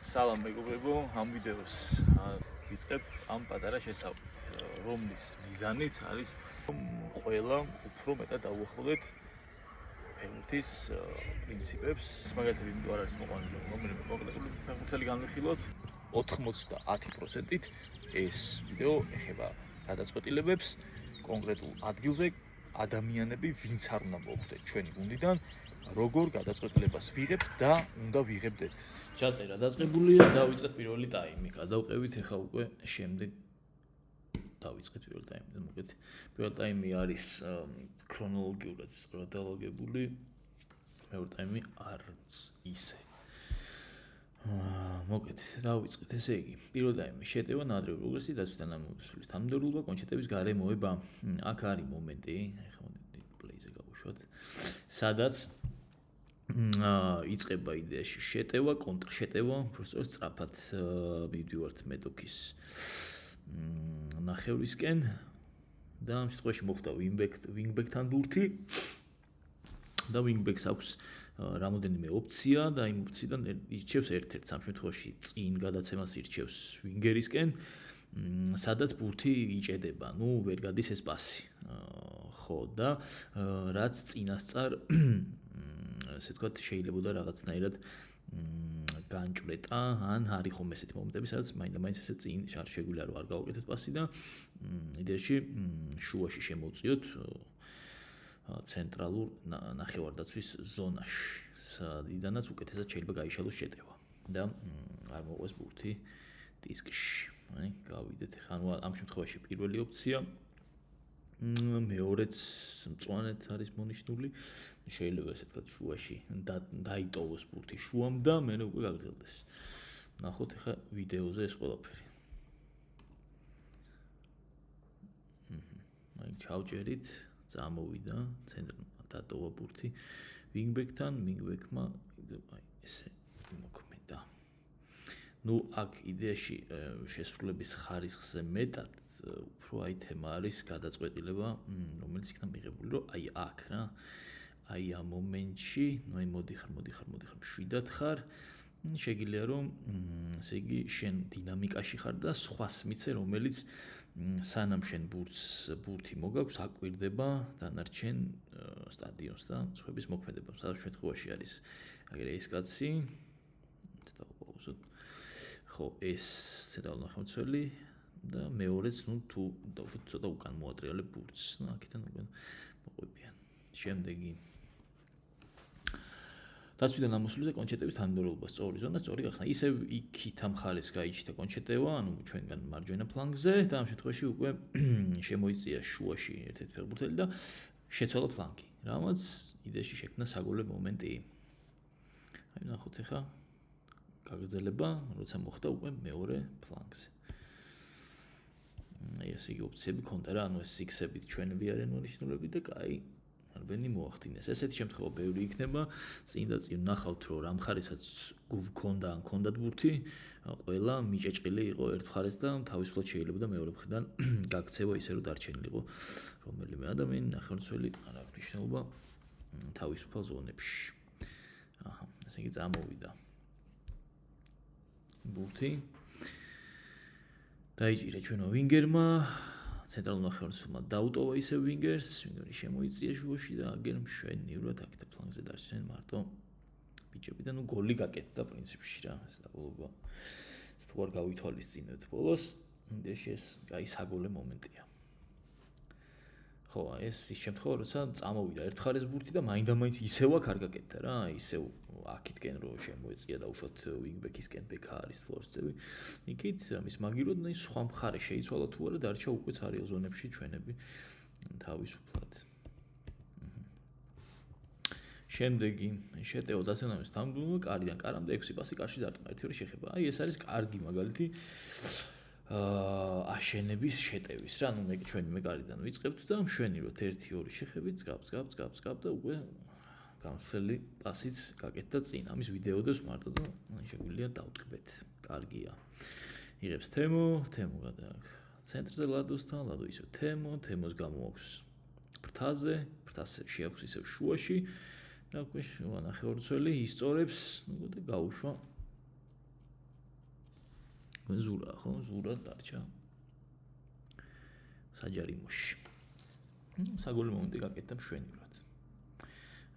სალამ მეგობრებო, ამ ვიდეოს ვიწყებ ამ პატარა შესწავლით, რომლის მიზანიც არის ყველა უფრო მეტად დაუახლოვდეთ ფეხბურთის პრინციპებს. მაგალითად, იმიტომ არ არის მოყვანილი, რომელიმე კონკრეტული ფეხბურთელი განვიხილოთ. 90%-ით ეს ვიდეო ეხება გადაწყვეტილებებს კონკრეტულ ადგილზე ადამიანები, ვინც არ უნდა მოხვდეთ ჩვენი გუნდიდან, როგორ გადაწყვეტილებას ვიღებთ და უნდა ვიღებდეთ. ჩაწერა დაწყებულია, დავიწყეთ პირველი ტაიმი. გადავყევით ახლა უკვე შემდეგ დავიწყეთ პირველი ტაიმი. მოგეთ პირველი ტაიმი არის ქრონოლოგიურად გადალაგებული. მეორე ტაიმი არც ისე. მოგეთ დავიწყეთ, ესე იგი, პირველი ტაიმი შეტევა, ნადრევი პროგრესი, დაცვითან ამოსulis თანმიმდევრულობა, კონჩეტების გარემოება. აქ არის მომენტი, ახლა მომენტი პლეიზე გავუშვათ, სადაც იწყება იდეაში შეტევა, კონტრშეტევა, უბრალოდ სწრაფად მივდივართ მეტოქის ნახევრისკენ და ამ შემთხვევაში მოხდა wingback-თან ბურთი და wingback-ს აქვს რამოდენიმე ოფცია და იმ ოფციიდან ირჩევს ერთ-ერთს, ამ შემთხვევაში წინ გადაცემას ირჩევს wingers-კენ, სადაც ბურთი იჭედება, ვერ გადის ეს პასი. ხო და რაც წინასწარ ესე ვთქვათ, შეიძლებოდა რაღაცნაირად განჭვრეტა, ან არის ხომ ესეთი მომენტები, სადაც მაინდა-მაინც ესე წინ შეგვიძლია რომ არ გავაკეთოთ პასი და იდეაში შუაში შემოვწიოთ ცენტრალურ ნახევარდაცვის ზონაში, სადიდანაც უკეთესად შეიძლება გაიშალოს შეტევა და არ მოყვეს ბურთი დისკში. გავიდეთ ახლა ამ შემთხვევაში პირველი ოფცია, მეორეც მწვანეთ არის მონიშნული. შეიძლება ესე ვთქვათ, შუაში დაიტოვოს ბურთი შუამ და მე უკვე გაგრძელდეს. ნახოთ ახლა ვიდეოზე ეს ყველაფერი. ჩავჭერით, წამოვიდა, ცენტრალურად დატოვა ბურთი wingback-თან, wingback-მა ესე მოქმედა. აქ იდეაში შესრულების ხარისხზე მეტად უფრო თემა არის გადაწყვეტილება, რომელიც იქნა მიღებული, რომ აქ რა ამ მომენტში, მოდიხარ, მშვიდად ხარ, შეგიძლია რომ ესე იგი შენ დინამიკაში ხარ და სხვას მიცე, რომელიც სანამ შენ ბურთი მოგაქვს, აკვირდება დანარჩენ სტადიონს და სხვების მოქმედებას. ამ შემთხვევაში არის აგერე ეს კაცი, დავაპაუზოთ. ხო, ეს ცენტრალური ნახევარმცველი და მეორეც, თუ დავუშვათ ცოტა უკან მოატრიალებ ბურთს, აქედან უკან მოყვებიან. შემდეგი დაცვითან ამოსulisზე კონჩეტების თანმიმდევრულობა, სწორი ზონა, სწორი გახსნა. ისევ იქით ამ ხარეს გაიჩნდა კონჩეტევა, ჩვენგან მარჯვენა ფლანგზე და ამ შემთხვევაში უკვე შემოიწია შუაში ერთ-ერთი ფეხბურთელი და შეცვალა ფლანგი, რამაც იდეაში შექმნა საგოლე მომენტი. ნახოთ ახლა გაგრძელება, როცა მოხდა უკვე მეორე ფლანგზე. ესე იგი ოფციები ქონდა რა, ეს სიქსებით ჩვენები არიან მონიშნულები და კაი არბენი მოახდინეს. ესეთი შემთხვევა ბევრი იქნება, წინ და წინ ნახავთ, რომ რამ ხარისაც გქონდა ან ქონდათ ბურთი, ყველა მიჭეჭყილი იყო ერთ მხარეს და თავისუფლად შეიძლება და მეორე მხრიდან გაქცევა ისე რომ დარჩენილიყო რომელიმე ადამიანი, ნახევარმცველი არ აქვს მნიშვნელობა თავისუფალ ზონებში. ესე იგი წამოვიდა ბურთი. დაიჭირა ჩვენო wingers-მა, ცენტრალურ ნახევარმცველმა დაუტოვა ისე wingers, wingers შემოიწია შუაში და აგერ მშვენივრად აქ და ფლანგზე დარჩნენ მარტო ბიჭები და გოლი გაკეთდა პრინციპში რა, ეს დაბოლოება. ეს თუ არ გავითვალისწინებთ ბოლოს, იდეაში ეს კაი საგოლე მომენტია. ხო, ეს ის შემთხვევა, როცა წამოვიდა ერთ ხარეს ბურთი და მაინდა-მაინც ისევ აქ არ გაკეთდა რა, ისევ აქეთკენ რო შემოეწია და უშოთ wingback-ისკენ ბექა არის ფორსტები. იქით ამის მაგიროდ სხვა მხარე შეიცვალა თუ არა, დარჩა უკვე ცარიელ ზონებში ჩვენები თავისუფლად. შემდეგი შეტევა დაცემის თანმიმდევრულობა, კარიდან კარამდე 6 პასი კარში დარტყმა, 1-2 შეხება. ეს არის კარგი მაგალითი აშენების შეტევის რა, ჩვენი კარიდან ვიწყებთ და მშვენივრად 1-2 შეხებით წგავ და უკვე გამსვლელი პასიც გაკეთდა წინ. ამის ვიდეოდებს მარტო და შეგვიძლია დავტკბეთ. კარგია. იღებს თემო გადააქ ცენტრზე ლადოსთან, ლადო ისევ თემოს გამოაქვს ფრთაზე შეაქვს ისევ შუაში და უკვე შუა ნახევარმცველი ისწორებს და გაუშვა ზურა, ხო? ზურა დარჩა საჯარიმოში. საგოლე მომენტი გაკეთდა მშვენივრად.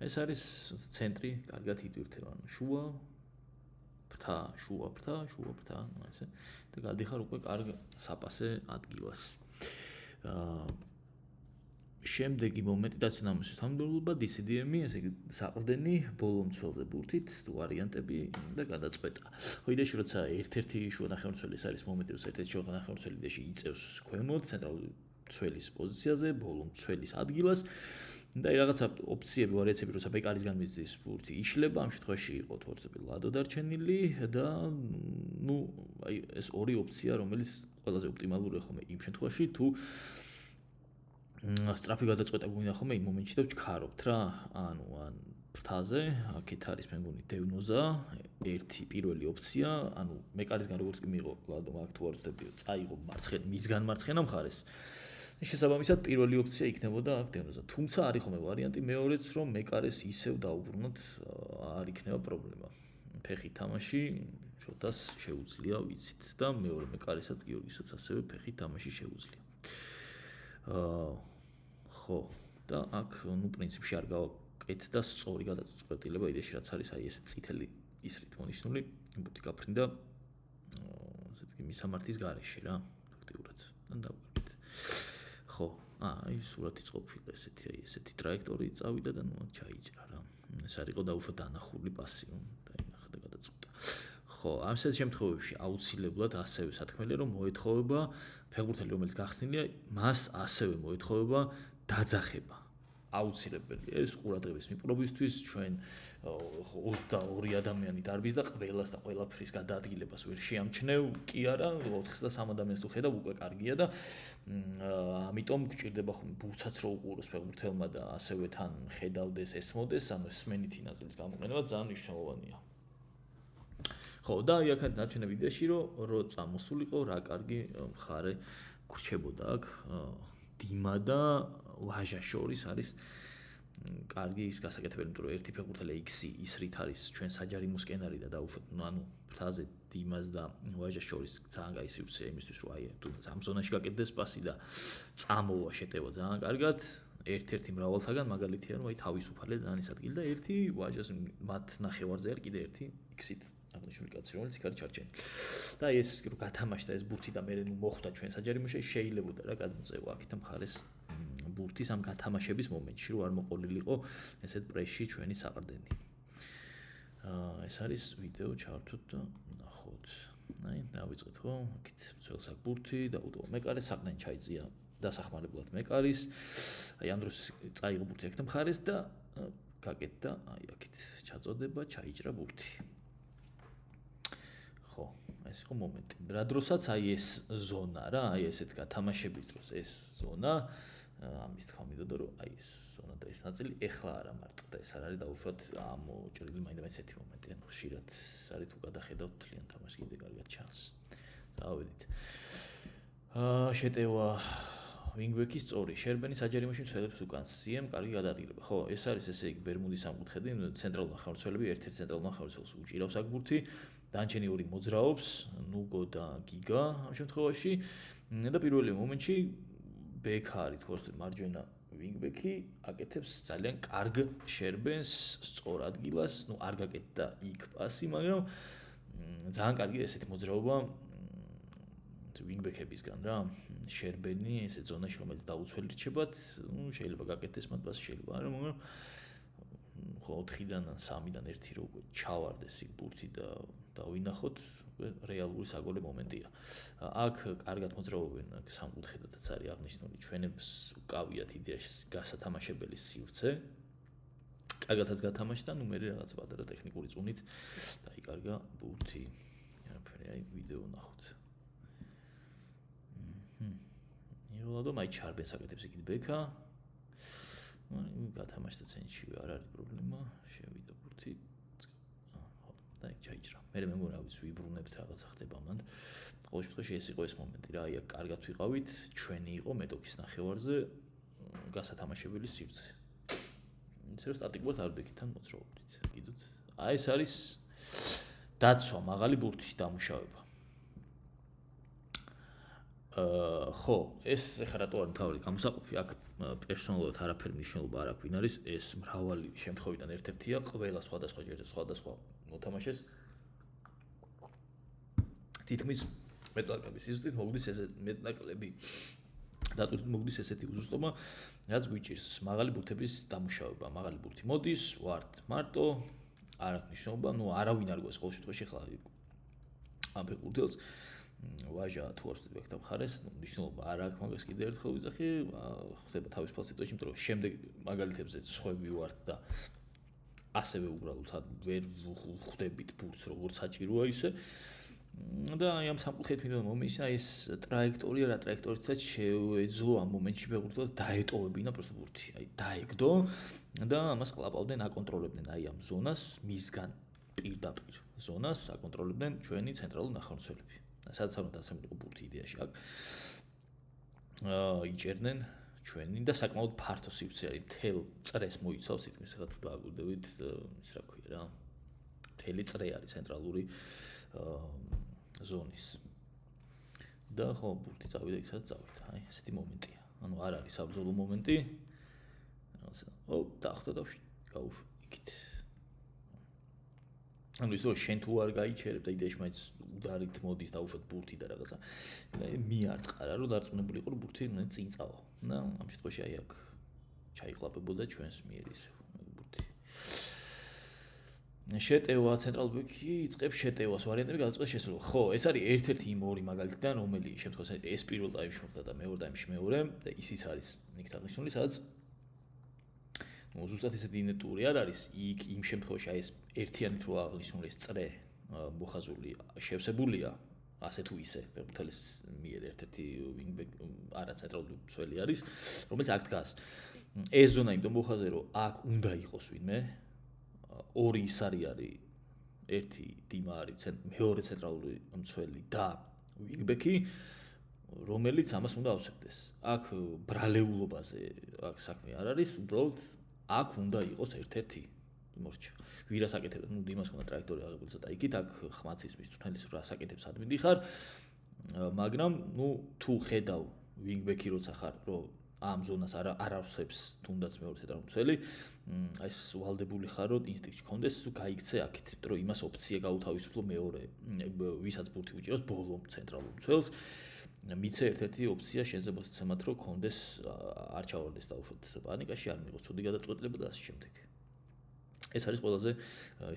ეს არის ცენტრი, კარგად იტვირთება, შუა ფრთა, ესე და გადიხარ უკვე კარგ საპასე ადგილას. შემდეგი მომენტი დაცუნამოსის თანმიმდევრულობა DCDM-ი, ესე იგი საყრდენი ბოლო მცველზე ბურთით, ვარიანტები და გადაწყვეტა. ხო, იდეაში როცა ერთ-ერთი შუა ნახევარმცველი ეს არის მომენტი, როცა ერთ-ერთი შუა ნახევარმცველი იდეაში იწევს ქვემოთ, ცენტრალური მცველის პოზიციაზე, ბოლო მცველის ადგილას და რაღაცა ოპციები, ვარიაციები, როცა ბეკარისგან მისდის ბურთი იშლება, ამ შემთხვევაში იყო თორსები ლადო დარჩენილი და ეს ორი ოპცია, რომელიც ყველაზე ოპტიმალურია ხომ იმ შემთხვევაში, თუ სწრაფი გადაწყვეტა გვინდა ხოლმე იმ მომენტში და ვჩქარობთ რა, ანუ ან ფრთაზე, აქეთ არის მე მგონი დევნოზა, ერთი პირველი ოპცია, ანუ მეკარისგან როგორც კი მიიღო ლადო, აქ თუ არ ვწდები, წაიღო მისგან მარცხენა მხარეს. შესაბამისად პირველი ოპცია იქნებოდა აქ დევნოზა. თუმცა არის ხოლმე ვარიანტი მეორეც, რომ მეკარეს ისევ დაუბრუნოთ, არ იქნება პრობლემა. ფეხით თამაში შოტას შეუძლია, ვიცით და მეორე მეკარესაც გიორგისაც ასევე ფეხით თამაში შეუძლია. ხო და აქ პრინციპში არ გავაკეთდა სწორი გადაწყვეტილება იდეაში რაც არის აი ეს წითელი ისრით მონიშნული ბურთი გაფრინდა ესე იგი მისამართის გარეშე რა ფაქტიურად და დავგებით. ხო, აი სურათიც ყოფილა ესეთი ტრაექტორი წავიდა და ჩაიჭრა რა. ეს არისო დაუშვათ დანახული პასი და ინახა და გადაწყვეტა. ხო, ამ შემთხვევებში აუცილებლად ასევე სათქმელია რომ მოეთხოვება ფეხბურთელი რომელიც გახსნილია, მას ასევე მოეთხოვება დაძახება. აუცილებელია ეს ყურადღების მიპყრობისთვის ჩვენ 22 ადამიანი დარბის და ყველას და ყველაფრის გადაადგილებას ვერ შეამჩნევ კი არა 403 ადამიანს თუ ხედავ უკვე კარგია და ამიტომ გჭირდება ხომ ბურთსაც რო უყუროს ფეხბურთელმა და ასევე თან ხედავდეს ესმოდეს ანუ სმენითი ნაწილის გამოყენება ძალიან მნიშვნელოვანია. ხო და აქეთ ნაჩვენე ვიდეოში რომ წამოსულიყო რა კარგი მხარე გრჩებოდა აქ დიმა და ვაჟა შორის არის კარგი ის გასაკეთებელი იმიტომ რომ ერთი ფეხბურთელი X-ი ის რით არის ჩვენ საჯარიმო სკენარი და დაუშვათ ანუ ფრთაზე დიმას და ვაჟას შორის ძალიან კაი სივრცეა იმისთვის რომ აი თუნდაც ამ ზონაში გაკეთდეს პასი და წამოვა შეტევა ძალიან კარგად ერთ-ერთი მრავალთაგან მაგალითია რომ აი თავისუფალია ძალიან ის ადგილი და ერთი ვაჟას მათ ნახევარზე არის კიდე ერთი X-ით აღნიშნული კაცი რომელიც იქ არის ჩარჩენილი და ეს რო გათამაშდა ეს ბურთი და მე მოხვდა ჩვენ საჯარიმოში შეიძლებოდა რა გადმოწევა აქეთ მხარეს ბურთის ამ გათამაშების მომენტში რომ არ მოყოლილიყო ესეთ პრესში ჩვენი საყრდენი. ეს არის ვიდეო ჩავთვით და ნახოთ. აი დავიწყეთ ხო? აქეთ მცველს აქ ბურთი და უდო მეკარეს საყრდენი ჩაიწია დასახმარებლად მეკარის. აი ამ დროს წაიღო ბურთი აქეთ მხარეს და გაკეთდა აი აქეთ ჩაწოდება ჩაიჭრა ბურთი. ხო, ეს იყო მომენტი. რა დროსაც აი ეს ზონა რა, აი ესეთ გათამაშების დროს ეს ზონა ამის თქვა მინდოდა რომ აი ეს ზონა და ეს ნაწილი ეხლა არა მარტო და ეს არ არის დაუშვათ ამოჭრილი მაინც ესეთი მომენტი ანუ ხშირად არის თუ გადახედავთ თლიან თამაშს კიდე კარგად ჩანს. დავედით. შეტევა ვინგბექის სწორი შერბენი საჯარიმოში მცველებს უკან CM კარგი გადაადგილება. ხო, ეს არის ესე იგი ბერმუდის სამკუთხედი, ცენტრალური ნახევარმცველები ერთ-ერთ central ნახევარმცველს უჭირავს აქ ბურთი. დანჩენი ორი მოძრაობს, ნუგო და გიგა ამ შემთხვევაში და პირველი მომენტში ბექა არის თქოს მარჯვენა ვინგბექი აკეთებს ძალიან კარგ შერბენს სწორ ადგილას, არ გაკეთდა იქ პასი, მაგრამ ძალიან კარგი ესეთი მოძრაობა ვინგბექებისგან რა. შერბენი ესე ზონაში რომელიც დაუცველი რჩებათ, შეიძლება გაკეთდეს მათ პასი შეიძლება არა, მაგრამ ხო 4-დან ან 3-დან ერთი რო ჩავარდეს იქ ბურთი და დავინახოთ რეალური საგოლე მომენტია. აქ კარგად მოძრაობენ აქ სამკუთხედადაც არის აღნიშნული ჩვენებს უკავიათ იდეაში გასათამაშებელი სივრცე. კარგადაც გათამაშდა, მე რაღაც პატარა ტექნიკური წუნით დაიკარგა ბურთი. არაფერი აი ვიდეო ნახოთ. ილადო მაი ჩარბენს აკეთებს იქით ბექა. გათამაშდა ცენტრში არ არის პრობლემა, შევიდა ბურთი. და იქ ჩაიჭრა. მე მეგონა ვიცი ვიბრუნებთ რაღაცა ხდება მანდ. ყოველ შემთხვევაში ეს იყო ეს მომენტი რა, აი აქ კარგად ვიყავით, ჩვენი იყო მეტოქის ნახევარზე გასათამაშებელი სივრცე. ისე რომ სტატიკურად არ ბექიდან მოძრაობდით. კიდოთ. აი ეს არის დაცვა, მაღალი ბურთი დამუშავება. ხო, ეს ეხლა რატო არის მთავარი გამოსაყოფი, აქ პერსონალურად არაფერი მნიშვნელობა არ აქვს, ვინ არის, ეს მრავალი შემთხვევიდან ერთ-ერთია, ყველა სხვადასხვა ჯერზე სხვადასხვა მოთამაშეს თითქმის მეტნაკლების იზრდით მოგდის ესე მეტნაკლები დატვირთვით მოგდის ესეთი უზუსტობა, რაც გვიჭირს მაღალი ბურთების დამუშავება, მაღალი ბურთი მოდის, ვართ მარტო, არ აქვს მნიშვნელობა, არავინ არ გვეს ყოველ შემთხვევაში ხლა ამ ფეხბურთელს ვაჟა თუ არ ვთქვი ბექთა მხარეს, მნიშვნელობა არ აქვს მაგას კიდევ ერთხელ ვიძახი, ხდება თავისუფალ სიტუაციაში, იმიტომ რომ შემდეგ მაგალითებზე სხვები ვართ და ასევე უბრალოდ ვერ ხვდებით ბურთს როგორც საჭიროა ისე და აი ამ სამკუთხედით მინდა მომისნა ეს ტრაექტორია რა ტრაექტორითაც შეეძლო ამ მომენტში ფეხბურთელს დაეტოვებინა პროსტო ბურთი, აი დაეგდო და ამას ყლაპავდნენ, აკონტროლებდნენ აი ამ ზონას, მისგან პირდაპირ ზონას აკონტროლებდნენ ჩვენი ცენტრალური ნახევარმცველები. სადაც არ უნდა დასამილიყო ბურთი იდეაში აქ იჭერდნენ ჩვენი და საკმაოდ ფართო სივრცე არის მთელ წრეს მოიცავს თითქმის ახლა თუ დააკვირდებით ის რა ქვია რა მთელი წრე არის ცენტრალური ზონის და ხო ბურთი წავიდა იქ სადაც წავიდა აი ესეთი მომენტია ანუ არ არის საბრძოლო მომენტი დაახტა და გაუშვით ანუ ის რომ შენ თუ არ გაიჩერებ და იდეაში მაინც udარით მოდის დაუშვათ ბურთი და რაღაცა მიარტყარა რომ დარწმუნებული იყო რომ ბურთი წინ წავა და ამ შემთხვევაში აი აქ ჩაიყლაპებოდა ჩვენს მიერ ის ბურთი შეტევა ცენტრალურ ბექი იწყებს შეტევას ვარიანტები გადაწყვეტს შესაძლოა ხო ეს არის ერთ-ერთი იმ ორი მაგალითიდან რომელი შემთხვევაში ეს პირველ ტაიმში მოხდა და მეორე ტაიმში მეორე და ისიც არის იქ აღნიშნული სადაც ზუსტად ესეთი ინერტული არ არის იქ იმ შემთხვევაში აი ეს ერთიანით რო აღნიშნული ეს წრე მოხაზული შევსებულია ასე თუ ისე ფეხბურთელის მიერ ერთ-ერთი ვინგბეკ არა ცენტრალური მცველი არის რომელიც აქ დგას ეს ზონა იმიტომ მოხაზე რომ აქ უნდა იყოს ვინმე ორი ის არის ერთი დიმა არის მეორე ცენტრალური მცველი და ვინგბეკი რომელიც ამას უნდა ავსებდეს აქ ბრალეულობაზე აქ საქმე არ არის უბრალოდ აქ უნდა იყოს ერთ-ერთი მორჩა. ვირას აკეთებდა, დიმას ხონდა ტრაექტორი აღებული ცოტა იქით, აქ ხმაცის მის წვრთნელის რას აკეთებს ადმინდი ხარ, მაგრამ თუ ხედავ ვინგბექი როცა ხარ, რომ ამ ზონას არ ავსებს თუნდაც მეორე ცენტრალური მცველი, აი ეს ვალდებული ხარ, რომ ინსტინქტი გქონდეს, გაიქცე აქეთ, იმიტომ რომ იმას ოფცია გაუთავისუფლო მეორე, ვისაც ბურთი უჭირავს ბოლო ცენტრალურ მცველს. მიცე ერთ-ერთი ოფცია შენზე მოსცემად რომ გქონდეს არ ჩავარდეს დაუშვათ პანიკაში, არ მიიღოს ცუდი გადაწყვეტილება და ასე შემდეგ. ეს არის ყველაზე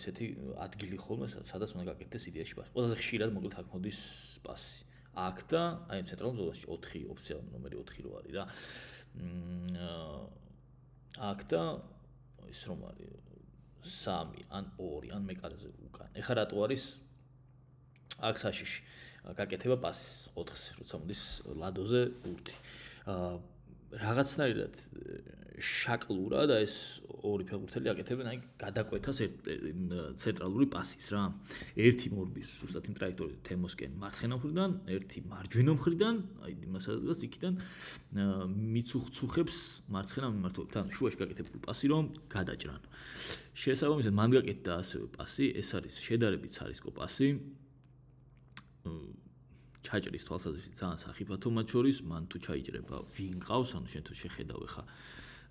ესეთი ადგილი ხოლმე, სადაც უნდა გაკეთდეს იდეაში პასი. ყველაზე ხშირად მოკლედ აქ მოდის პასი. აქ და აი ცენტრალურ ზონაში 4 ოფცია ნომერი 4 რო არის რა. აქ და ის რომ არის 3 ან 2 ან მეკარეზე უკან. ეხლა რატო არის აქ საშიში გაკეთება პასის 4-ს, როცა მოდის ლადოზე ბურთი. რაღაცნაირად შაკლურად და ეს ორი ფეხბურთელი აკეთებენ აი გადაკვეთას ცენტრალური პასის რა. ერთი მორბის ზუსტად იმ ტრაექტორით თემოსკენ მარცხენა მხრიდან, ერთი მარჯვენა მხრიდან, აი იმასაც იქიდან მიცუხცუხებს მარცხენა მიმართულებით. ანუ შუაში გაკეთებული პასი რომ გადაჭრან. შესაბამისად მან გაკეთდა ასევე პასი, ეს არის შედარებით სარისკო პასი. ჩაჭრის თვალსაზრისით ძალიან სახიფათო მათ შორის, მან თუ ჩაიჭრება ვინ ყავს, ანუ შენ თუ შეხედავ ხა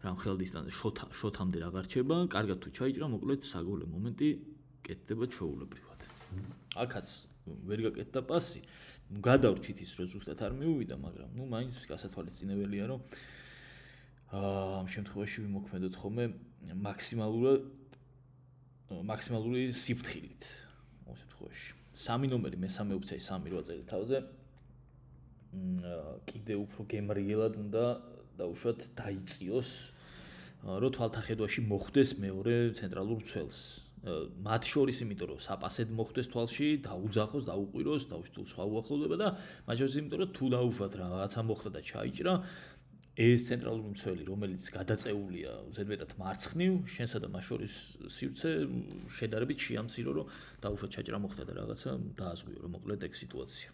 რა მხელ დისტანზე შოთამდე რა გარჩება, კარგად თუ ჩაიჭრა, მოკლედ საგოლე მომენტი კეთდება ჩვეულებრივად. აქაც ვერ გაკეთდა პასი, გადავრჩით ის რომ ზუსტად არ მიუვიდა, მაგრამ მაინც გასათვალისწინებელია რომ ამ შემთხვევაში ვიმოქმედოთ ხოლმე მაქსიმალური სიფრთხილით ამ შემთხვევაში. 3 ნომერი მესამე ოფცია 3 რო აწერეთ თავზე. კიდე უფრო გემრიელად უნდა დაუშვათ დაიწიოს რომ თვალთახედვაში მოხვდეს მეორე ცენტრალურ მცველს. მათ შორის იმიტომ რომ საპასედ მოხვდეს თვალში, დაუძახოს, დაუყვიროს, დაუშვათ სხვა უახლოვდება და მათ შორის იმიტომ რომ თუ დაუშვათ რაღაცა მოხდა და ჩაიჭრა ეს ცენტრალური მცველი რომელიც გადაწეულია ზედმეტად მარცხნივ, შენსა და მას შორის სივრცე შედარებით შეამცირო რომ დაუშვათ ჩაჭრა მოხდა და რაღაცა დააზღვიო რომ მოკლედ ეგ სიტუაცია.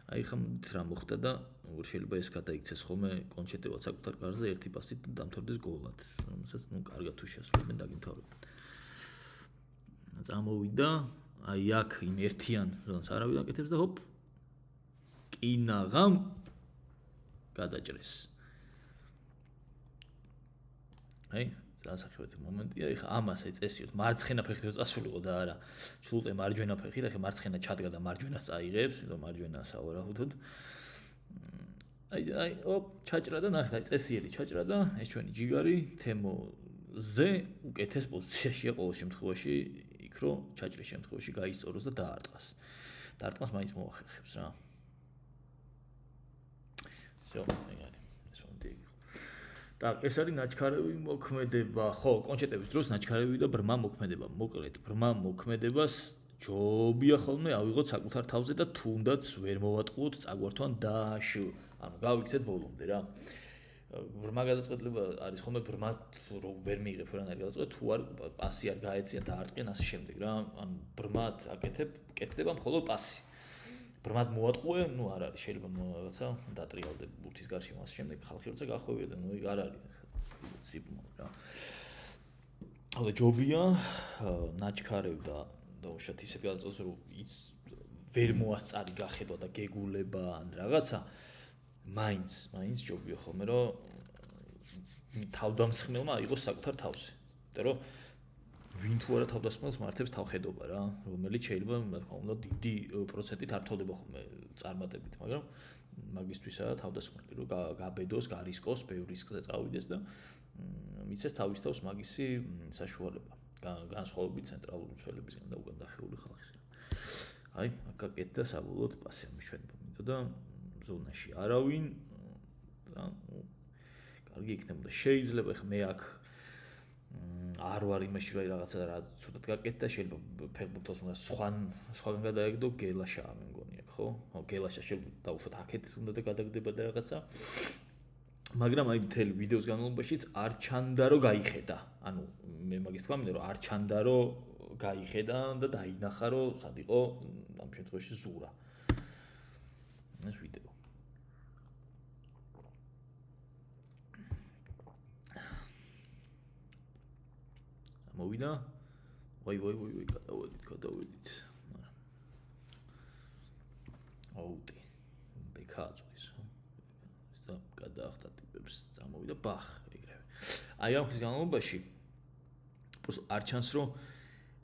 აი ხომ რა მოხდა და შეიძლება ეს გადაიქცეს ხოლმე კონჩეტევად საკუთარ კარზე ერთი პასით და დამთავრდეს გოლად, რომელსაც კარგად თუ შესრულებენ დაგიმთავრებენ. წამოვიდა, აი აქ იმ ერთიან ზონას არავინ აკეთებს და ჰოპ კინაღამ გადაჭრეს. აი, დასახელეთ მომენტია, ეხა ამას ეწესიოთ, მარცხენა ფეხი რო წასულიყო და არა, ჩულტე მარჯვენა ფეხი, და ეხა მარცხენა ჩადგა და მარჯვენას წაიღებს, რომ მარჯვენა სავარაუდოდ. აი, ოპ, ჩაჭრა და ნახე, აი წესიერი ჩაჭრა და ეს ჩვენი ჯიგარი თემოზე უკეთეს პოზიციაშია ყოველ შემთხვევაში, იქ რო ჩაჭრის შემთხვევაში გაისწოროს და დაარტყას. დაარტყას მაინც მოახერხებს რა. всё, აი არის. ეს მომენტი იყო. Так, ეს არის ნაჩქარევი მოქმედება. ხო, კონჩეტების დროს ნაჩქარევი და ბრმა მოქმედება. მოკლედ, ბრმა მოქმედებას ჯობია ხოლმე ავიღოთ საკუთარ თავზე და თუნდაც ვერ მოვატყუოთ წაგვართვან დაშ. ანუ გავიქცეთ ბოლომდე რა. ბრმა გადაწყვეტილება არის ხოლმე ბრმა რო ვერ მიიღებ ვერანაირ გადაწყვეტილებას, თუ არ პასი არ გაეცია და არტყიან ასე შემდეგ რა. ანუ ბრმად კეთდება მხოლოდ პასი. ბრმად მოატყუე, ნუ არ არის, შეიძლება რაღაცა დატრიალდე ბურთის გარშემო ასე შემდეგ ხალხი როცა გახვევია და ნუ არ არის ციპმო რა. ხოლო ჯობია ნაჩქარევ და უშათ ისეთ გადაწყვეტილებას რომ იც ვერ მოასწარი გახედვა და გეგულება ან რაღაცა მაინც ჯობია ხოლმე რომ თავდამსხმელმა აიღოს საკუთარ თავზე. იმიტომ რომ ვინ თუ არა თავდასხმელს მართებს თავხედობა რა, რომელიც შეიძლება რა თქმა უნდა დიდი პროცენტით არ თოვდება ხოლმე წარმატებით, მაგრამ მაგისთვისაა თავდასხმელი, რომ გაბედოს, გარისკოს, ბევრ რისკზე წავიდეს და მიცეს თავის თავს მაგისი საშუალება. განსხვავებით ცენტრალური მცველებისგან და უკან დახეული ხალხისგან. აი, აქ გაკეთდა საბოლოოდ პასი ამშვენება მინდოდა და ზონაში არავინ და კარგი იქნებოდა. შეიძლება ხა მე აქ არ ვარ იმაში რომ რაღაცა რა ცუდად გაკეთდა, შეიძლება ფეხბურთელს უნდა სხვაგან გადაეგდო, გელაშა მე მგონი აქ, ხო? ხო, გელაშა შეიძლება დაუშვათ აქეთ უნდა და გადაგდება და რაღაცა. მაგრამ აი მთელი ვიდეოს განმავლობაშიც არ ჩანდა რომ გაიხედა. ანუ მე მაგის თქვა მინდა რომ არ ჩანდა რომ გაიხედა და დაინახა რომ სად იყო ამ შემთხვევაში ზურა. ეს ვიდეო. მოვიდა. ვაი, გადავედით. აუტი. ბეკაძვის. ეს და გადაახტა ტიპებს წამოვიდა ბახ ეგრევე. აი ამ ხის განმავლობაში არ ჩანს რომ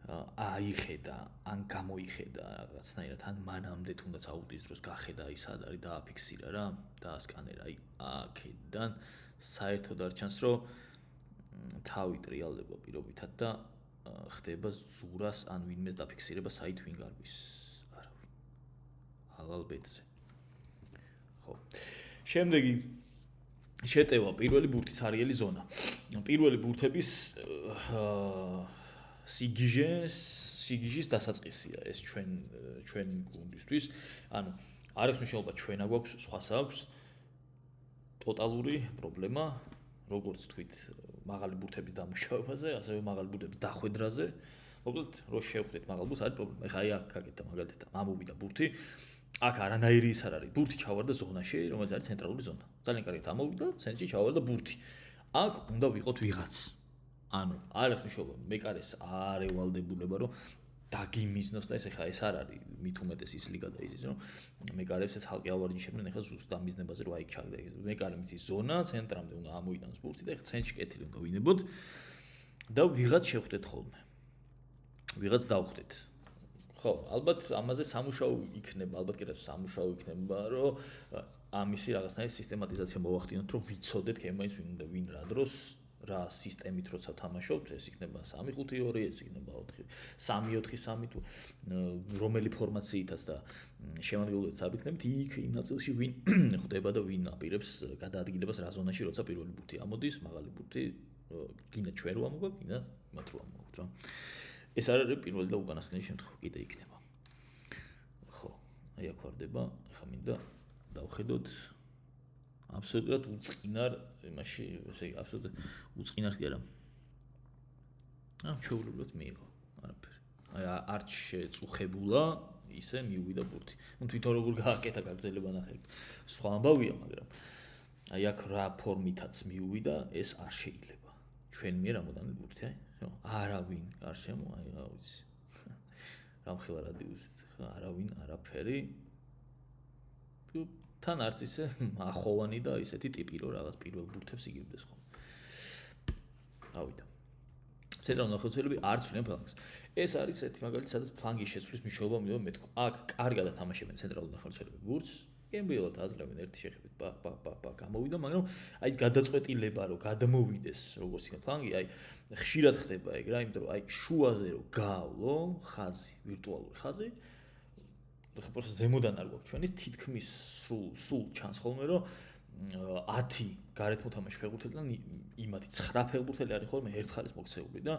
აიხედა, ან გამოიხედა რაღაცნაირად, ან მანამდე თუნდაც აუტის დროს გახედა ის სად არის დააფიქსირა რა, დაასკანერა აი აქედან საერთოდ არ ჩანს რომ თავი ტრიალდება პირობითად და ხდება ზურას ან ვინმეს დაფიქსირება საით ვინ გარბის. არავინ. ალალბედზე. ხო. შემდეგი შეტევა პირველი ბურთის არიელი ზონა. პირველი ბურთების სიგიჟის დასაწყისია ეს ჩვენ გუნდისთვის. ანუ არ აქვს მნიშვნელობა ჩვენა გვაქვს, სხვას აქვს. ტოტალური პრობლემა, როგორც თქვით, მაღალი ბურთების დამუშავებაზე, ასევე მაღალი ბურთების დახვედრაზე. მოკლედ, რო შევხვდეთ მაღალ ბურთს, არის პრობლემა. ეხლა აი აქ გაკეთდა მაგალითად, ამოვიდა ბურთი. აქ არანაირი ის არ არის. ბურთი ჩავარდა ზონაში, რომელიც არის ცენტრალური ზონა. ძალიან კარგად ამოვიდა, ცენტრში ჩავარდა ბურთი. აქ უნდა ვიყოთ ვიღაც. ანუ არ აქვს მნიშვნელობა, მეკარეს არ ევალდებულება, რომ დაგიმიზნოს და ეს ეხლა ეს არ არის მით უმეტეს ის ლიგა და ის რომ მეკარებს ეს ხალხი ავარჯიშებდნენ ეხლა ზუსტ ამ მიზნებაზე რომ აი ჩაგდა ეს მეკარე მიწის ზონა ცენტრამდე უნდა ამოიტანოს ბურთი და ეხლა ცენტრში კეთილი უნდა ვინებოთ და ვიღაც შევხვდეთ ხოლმე. ვიღაც დავხვდეთ. ხო, ალბათ ამაზე სამუშაო იქნება, ალბათ კიდევ სამუშაო იქნება, რომ ამისი რაღაცნაირი სისტემატიზაცია მოვახდინოთ, რომ ვიცოდეთ გემაის ვინ უნდა ვინ რა დროს რა სისტემით როცა თამაშობთ, ეს იქნება 3-5-2, ეს იქნება 3-4-3 თუ რომელი ფორმაციითაც და შემადგენლობითაც არ იქნებით, იქ იმ ნაწილში ვინ ხვდება და ვინ აპირებს გადაადგილებას რა ზონაში, როცა პირველი ბურთი ამოდის, მაღალი ბურთი, გინდა ჩვენ რო ამოგვაქვს, გინდა მათ რო ამოგვაქვს რა. ეს არ არის პირველი და უკანასკნელი შემთხვევა კიდე იქნება. ხო, აი აქ ვარდება, ახლა მინდა დავხედოთ აბსოლუტურად უწყინარ იმაში, ესე იგი აბსოლუტურად უწყინარ კი არა. ჩვეულებრივად მიიღო არაფერი. აი არ შეწუხებულა, ისე მიუვიდა ბურთი. ნუ თვითონ როგორ გააკეთა გაგრძელება ნახე. სხვა ამბავია, მაგრამ აი აქ რა ფორმითაც მიუვიდა, ეს არ შეიძლება. ჩვენ მიერ ამოდანი ბურთი, აი? არავინ არ შემო, აი რა ვიცი. რამხელა რადიუსით, არავინ, არაფერი. თან არც ისე ახოვანი და ისეთი ტიპი რომ რაღაც პირველ ბურთებს იგივდეს ხოლმე. ავიდა. ცენტრალურ ნახევარწრიები არ ცვლიან ფლანგს. ეს არის ერთი მაგალითი, სადაც ფლანგის შეცვლის მნიშვნელობა მინდოდა მეთქვა. აქ კარგად ათამაშებენ ცენტრალურ ნახევარწრიები ბურთს. გემრიელად აძლევენ ერთი შეხებით პა გამოვიდა, მაგრამ აი გადაწყვეტილება რომ გადმოვიდეს როგორც იქნება ფლანგი, აი ხშირად ხდება ეგ რა, იმიტომ რომ აი შუაზე რომ გაავლო ხაზი, ვირტუალური ხაზი, ხა პროსტ ზემოდან არ გვაქვს ჩვენის თითქმის სულ ჩანს ხოლმე რომ 10 გარეთ მოთამაშე ფეხბურთელიდან იმათი 9 ფეხბურთელი არის ხოლმე ერთ ხაზს მოქცეული და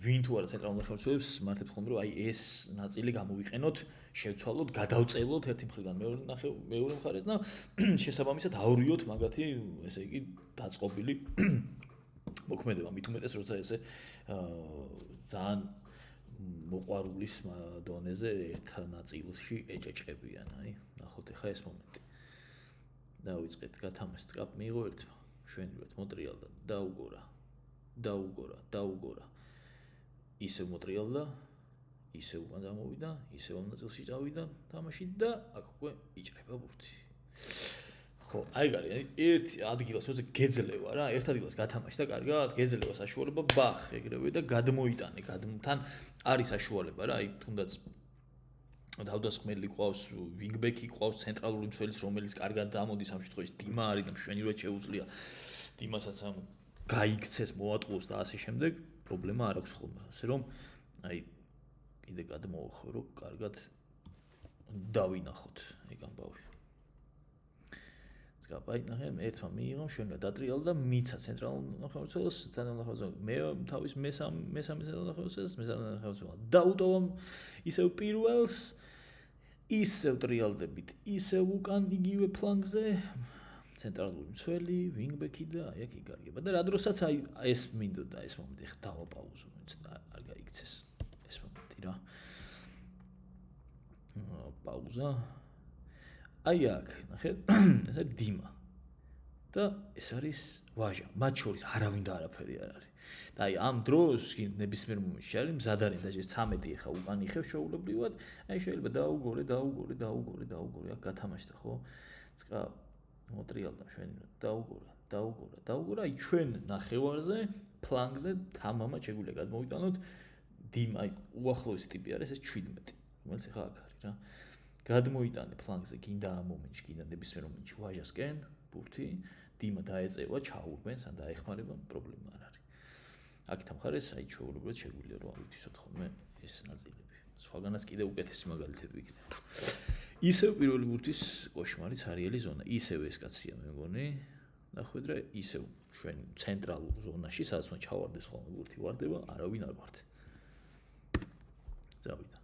ვინ თუ არა ცენტრალურ ნახევარწრიებს მართებს ხოლმე რომ აი ეს ნაწილი გამოვიყენოთ, შევცვალოთ, გადავწევლოთ ერთი მხრიდან მეორე მხარეს და შესაბამისად აურიოთ მაგათი ესე იგი დაწყობილი მოქმედება, მით უმეტეს როცა ესე ძალიან მოყვარულის დონეზე ერთ ნაწილში ეჭეჭებიან, აი ნახოთ ახლა ეს მომენტი. დავიწყეთ გათამაშს წკაპ მიიღო ერთმა შვენივრად მოტრიალდა დაუგორა ისევ მოტრიალდა ისევ უკან დამოვიდა ისევ ამ ნაწილში წავიდა თამაში და აქ უკვე იჭრება ბურთი ხო აი გარი ერთ ადგილას როცა გეძლევა რა ერთ ადგილას გათამაშდა კარგად გეძლევა საშუალება ბახ ეგრევე და გადმოიტანე თან არის საშუალება რა აი თუნდაც დავდასხმელი ყავს ვინგბექი ყავს ცენტრალური მცველის რომელიც კარგად დამოდის ამ შემთხვევაში დიმა არის და მშვენივრად შეუძლია დიმასაც ამ გაიქცეს მოატყუოს და ასე შემდეგ პრობლემა არ აქვს ხოლმე ასე რომ აი კიდე გადმოვახო რომ კარგად დავინახოთ ეგ ამბავი წკაპაი ნახე ერთმა მიიღო მშვენივრად დატრიალდა და მიცა ცენტრალურ ნახევარწრიელს მე თავის მესამე ცენტრალურ ნახევარწრიელს დაუტოვა ისევ პირველს ისევ ტრიალდებით ისევ უკან იგივე ფლანგზე ცენტრალური მცველი ვინგბექი და აი აქ იგარგება და რა დროსაც აი ეს მინდოდა ეს მომენტი ხა დავაპაუზო არ გაიქცეს ეს მომენტი რა პაუზა აი აქ ნახეთ ეს არის დიმა და ეს არის ვაჟა მათ შორის არავინ და არაფერი არ არის და აი ამ დროს ნებისმიერ მომენტში არის მზად არის დაჟე 13 ხა უკან იხევ შეულებრივად აი შეიძლება დაუგორე აქ გათამაშდა ხო წკა მოტრიალდა შვენივრად დაუგორა აი ჩვენ ნახევარზე ფლანგზე თამამად შეგვიძლია გადმოვიტანოთ დიმა აი უახლოესი ტიპი არის ეს 17 რომელიც ხა აქ არის რა გადმოიტანე ფლანგზე გინდა ამ მომენტში გინდა ნებისმიერ მომენტში ვაჟასკენ ბურთი დიმა დაეწევა ჩაურბენს ან დაეხმარება პრობლემა არ არის აქეთ ამხარეს აი ჩვეულებრივად შეგვიძლია რომ ავითვისოთ ხოლმე ეს ნაწილები სხვაგანაც კიდე უკეთესი მაგალითები იქნება ისევ პირველი ბურთის კოშმარი ცარიელი ზონა ისევ ეს კაცია მე მგონი ნახვედრა ისევ ჩვენ ცენტრალურ ზონაში სადაც უნდა ჩავარდეს ხოლმე ბურთი ვარდება არავინ არ ვართ წავიდა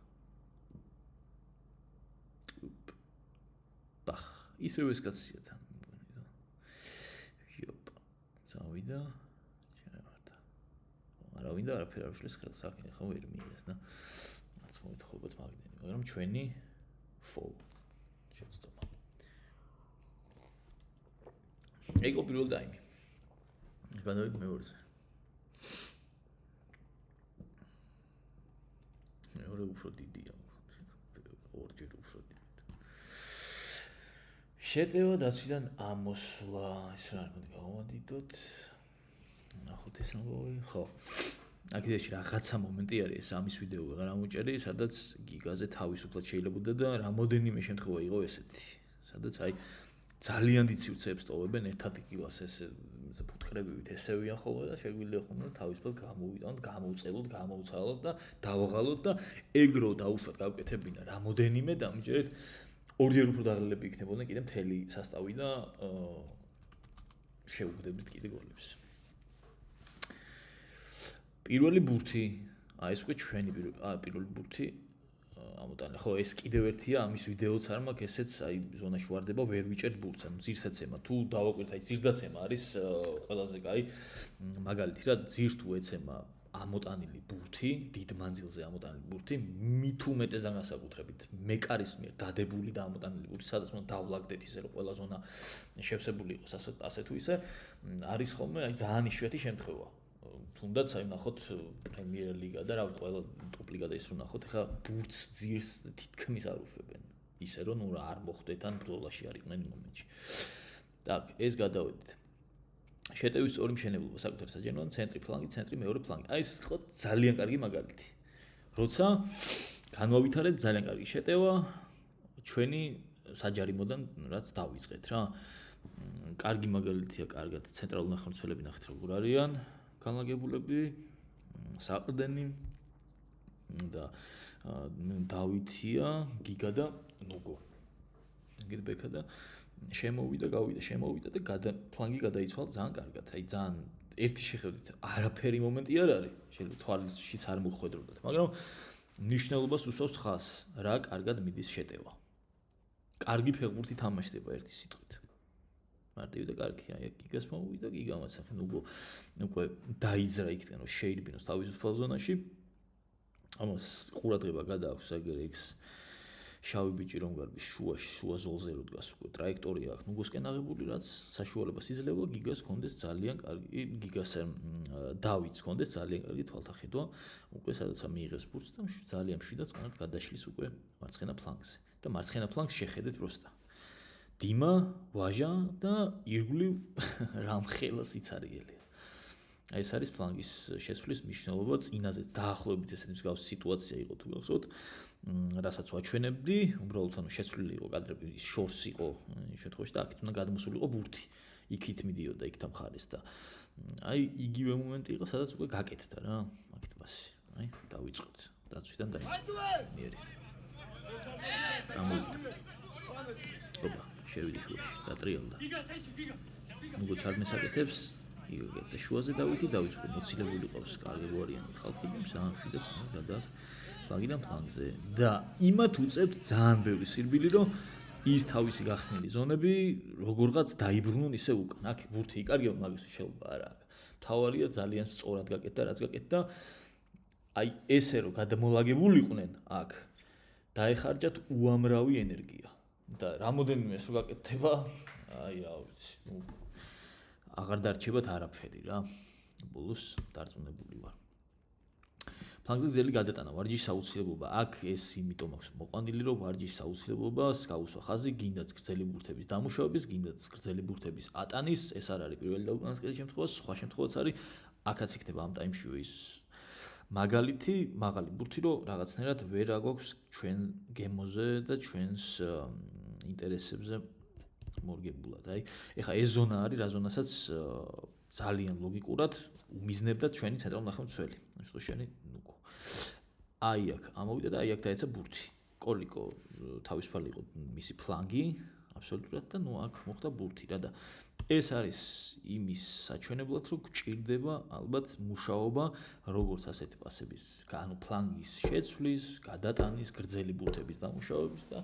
ბახ ისევ ეს კაცია თან მე მგონი და იოპ წავიდა ჩავარდა არავინ და არაფერი არ უშლის ხელს აქ ხო ვერ მიიღეს და არც მოეთხოვებათ მაგდენი მაგრამ ჩვენი fall შეცდომა ეგო პირველ დაიმი გადავიდ მეორეზე მეორე უფრო დიდია ორჯერ უფრო დიდი შეტევა დაცვიდან ამოსვლა ეს რა მოდი გავამოდიდოთ ნახოთ ეს როგორი ხო აქედეში რაღაცა მომენტი არის ეს ამის ვიდეო ვეღარ ამოჭერი სადაც გიგაზე თავისუფლად შეიძლებოდა და რამოდენიმე შემთხვევა იყო ესეთი სადაც აი ძალიან დიცი უცებს ტოვებენ ერთად იგივას ეს ფუტკრებივით ესევიან ხოლმე და შეგვიძლია ხოლმე თავისუფლად გამოვიტანოთ გამოვწელოთ გამოვცალოთ და დავაღალოთ და ეგრო დაუშვათ გავკეთებინა რამოდენიმე და ამჯერად ორჯერ უფრო დაღლილები იქნებოდნენ კიდე მთელი სასტავი და შეუგდებით კიდე გოლებს პირველი ბურთი აი ეს უკვე ჩვენი პირველი ბურთი ამოტანე ხო ეს კიდევ ერთია ამის ვიდეოც არ მაქვს ესეც აი ზონაში ვარდება ვერ ვიჭერთ ბურთს ანუ ძირსაცემა თუ დავაკვირთ აი ძირდაცემა არის ყველაზე კაი მაგალითი რა ძირს თუ ეცემა ამოტანილი ბურთი დიდ მანძილზე ამოტანილი ბურთი მით უმეტეს განსაკუთრებით მეკარის მიერ დადებული და ამოტანილი ბურთი სადაც უნდა დავლაგდეთ ისე რომ ყველა ზონა შევსებული იყოს ასე თუ ისე არის ხოლმე აი ძალიან იშვიათი შემთხვევა თუნდაც აი ნახოთ პრემიერ ლიგა და რა ყველა ტოპ ლიგა და ის რო ნახოთ ეხლა ბურთს ძირს თითქმის არ უშვებენ ისე რომ არ მოხვდეთ ან ბრძოლაში არ იყვნენ იმ მომენტში. Так, ეს გადავედით. შეტევის სწორი მშენებლობა საკუთარი საჯარიმო ცენტრი ფლანგი, ცენტრი მეორე ფლანგი. აი ეს იყო ძალიან კარგი მაგალითი. როცა განვავითარეთ ძალიან კარგი შეტევა ჩვენი საჯარიმოდან რაც დავიწყეთ რა. კარგი მაგალითია, კარგად ცენტრალური ნახევარმცველები ნახეთ როგორ არიან განლაგებულები, საყრდენი და დავითია, გიგა და ნუგო. გიგბექა და შემოვიდა და ფლანგი გადაიცვალა ძალიან კარგად. აი ძალიან ერთი შეხედვით არაფერი მომენტი არ არის. შეიძლება თვალშიც არ მოხვედროთ, მაგრამ მნიშვნელობას უსვავს ხას, რა კარგად მიდის შეტევა. კარგი ფეხბურთი თამაშდება ერთი სიტყვით. მარტივი და კარგია. აი გიგას მომოვიდა, გიგამაც ახლა უკვე დაიძრა იქიდან რომ შეირბინოს თავისუფალ ზონაში. ამას ყურადღება გადააქვს აგერეიქს შავი ბიჭი რომ გარბის შუა ზოლზე რო დგას უკვე ტრაექტორია აქვს ნუგოსკენ აღებული რაც საშუალებას იძლევა გიგას კონდეს ძალიან კარგი გიგას დავითს კონდეს ძალიან კარგი თვალთახედვა უკვე სადაც მიიღებს ბურთს და ძალიან მშვიდად წყნარად გადაშლის უკვე მარცხენა ფლანგზე და მარცხენა ფლანგს შეხედეთ პროსტა დიმა ვაჟა და ირგვლივ რამხელა სიცარიელია აი ეს არის ფლანგის შეცვლის მნიშვნელობა წინაზეც დაახლოებით ესეთი მსგავსი სიტუაცია იყო თუ გახსოვთ რასაც ვაჩვენებდი უბრალოდ ანუ შეცვლილი იყო კადრები ის შორს იყო შემთხვევაში და აქეთ უნდა გადმოსული იყო ბურთი იქით მიდიოდა იქ თამხარეს და აი იგივე მომენტი იყო სადაც უკვე გაკეთდა რა აქეთ მასი აი დავიწყოთ დაცვიდან დაიწყო მიერი ოპა შევიდი შუაში დატრიალდა ნუ გოჩარმეს აკეთებს იგივე და შუაზე დავიწყო მოცილებული ყავს კარგი ვარიანტი ხალხი სამში და წყნარ გადა ფლანგიდან ფლანგზე და იმათ უწევთ ძალიან ბევრი სირბილი რომ ის თავისი გახსნილი ზონები როგორღაც დაიბრუნონ ისე უკან აქ ბურთი იკარგება მაგის შეიძლება არა თავარია ძალიან სწორად გაკეთდა რაც გაკეთდა აი ესე რომ გადამოლაგებულიყვნენ აქ დაეხარჯათ უამრავი ენერგია და რამოდენიმე სულ გაკეთდება აი რა ვიცი ნუ აღარ დარჩებათ არაფერი რა ბოლოს დარწმუნებული ვარ ფლანგზე გზელი გადატანა ვარჯიშის აუცილებლობა აქ ეს იმიტომ აქვს მოყვანილი რომ ვარჯიშის აუცილებლობას გაუსვა ხაზი გინდაც გრძელი ბურთების დამუშავების გინდაც გრძელი ბურთების ატანის ეს არ არის პირველი და უკანასკნელი შემთხვევა სხვა შემთხვევაც არის აქაც იქნება ამ ტაიმში ის მაგალითი მაღალი ბურთი რომ რაღაცნაირად ვერ აგვაქვს ჩვენ გემოზე და ჩვენს ინტერესებზე მორგებულად აი ეხა ეს ზონა არის რა ზონასაც ძალიან ლოგიკურად უმიზნებდა ჩვენი ცენტრალური ნახევარმცველი ანუ შენი ნუკო აი აქ ამოვიდა და აი აქ დაეცა ბურთი კოლიკო თავისუფალი იყო მისი ფლანგი აბსოლუტურად და ნუ აქ მოხდა ბურთი რა და ეს არის იმის საჩვენებლად რომ გჭირდება ალბათ მუშაობა როგორც ასეთი პასების ანუ ფლანგის შეცვლის გადატანის გრძელი ბურთების დამუშავების და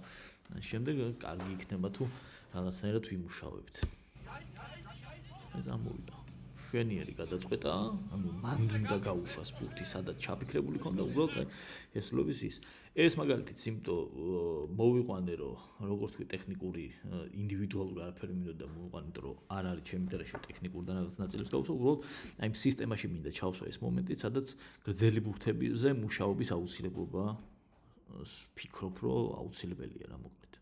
შემდეგ კარგი იქნება თუ რაღაცნაირად ვიმუშავებთ ეს ამოვიდა შვენიერი გადაწყვეტა ანუ მან უნდა გაუშვას ბურთი სადაც ჩაფიქრებული ქონდა უბრალოდ ესლობის ის ეს მაგალითიც იმიტომ მოვიყვანე რომ როგორც თქვი ტექნიკური ინდივიდუალური არაფერი მინდოდა მოვიყვანე რომ არ არის ჩემი ინტერესი ტექნიკურ და რაღაც ნაწილებს გავუსვა უბრალოდ აი სისტემაში მინდა ჩავსვა ეს მომენტი სადაც გრძელი ბურთებზე მუშაობის აუცილებლობა ვფიქრობ რომ აუცილებელია რა მოკლედ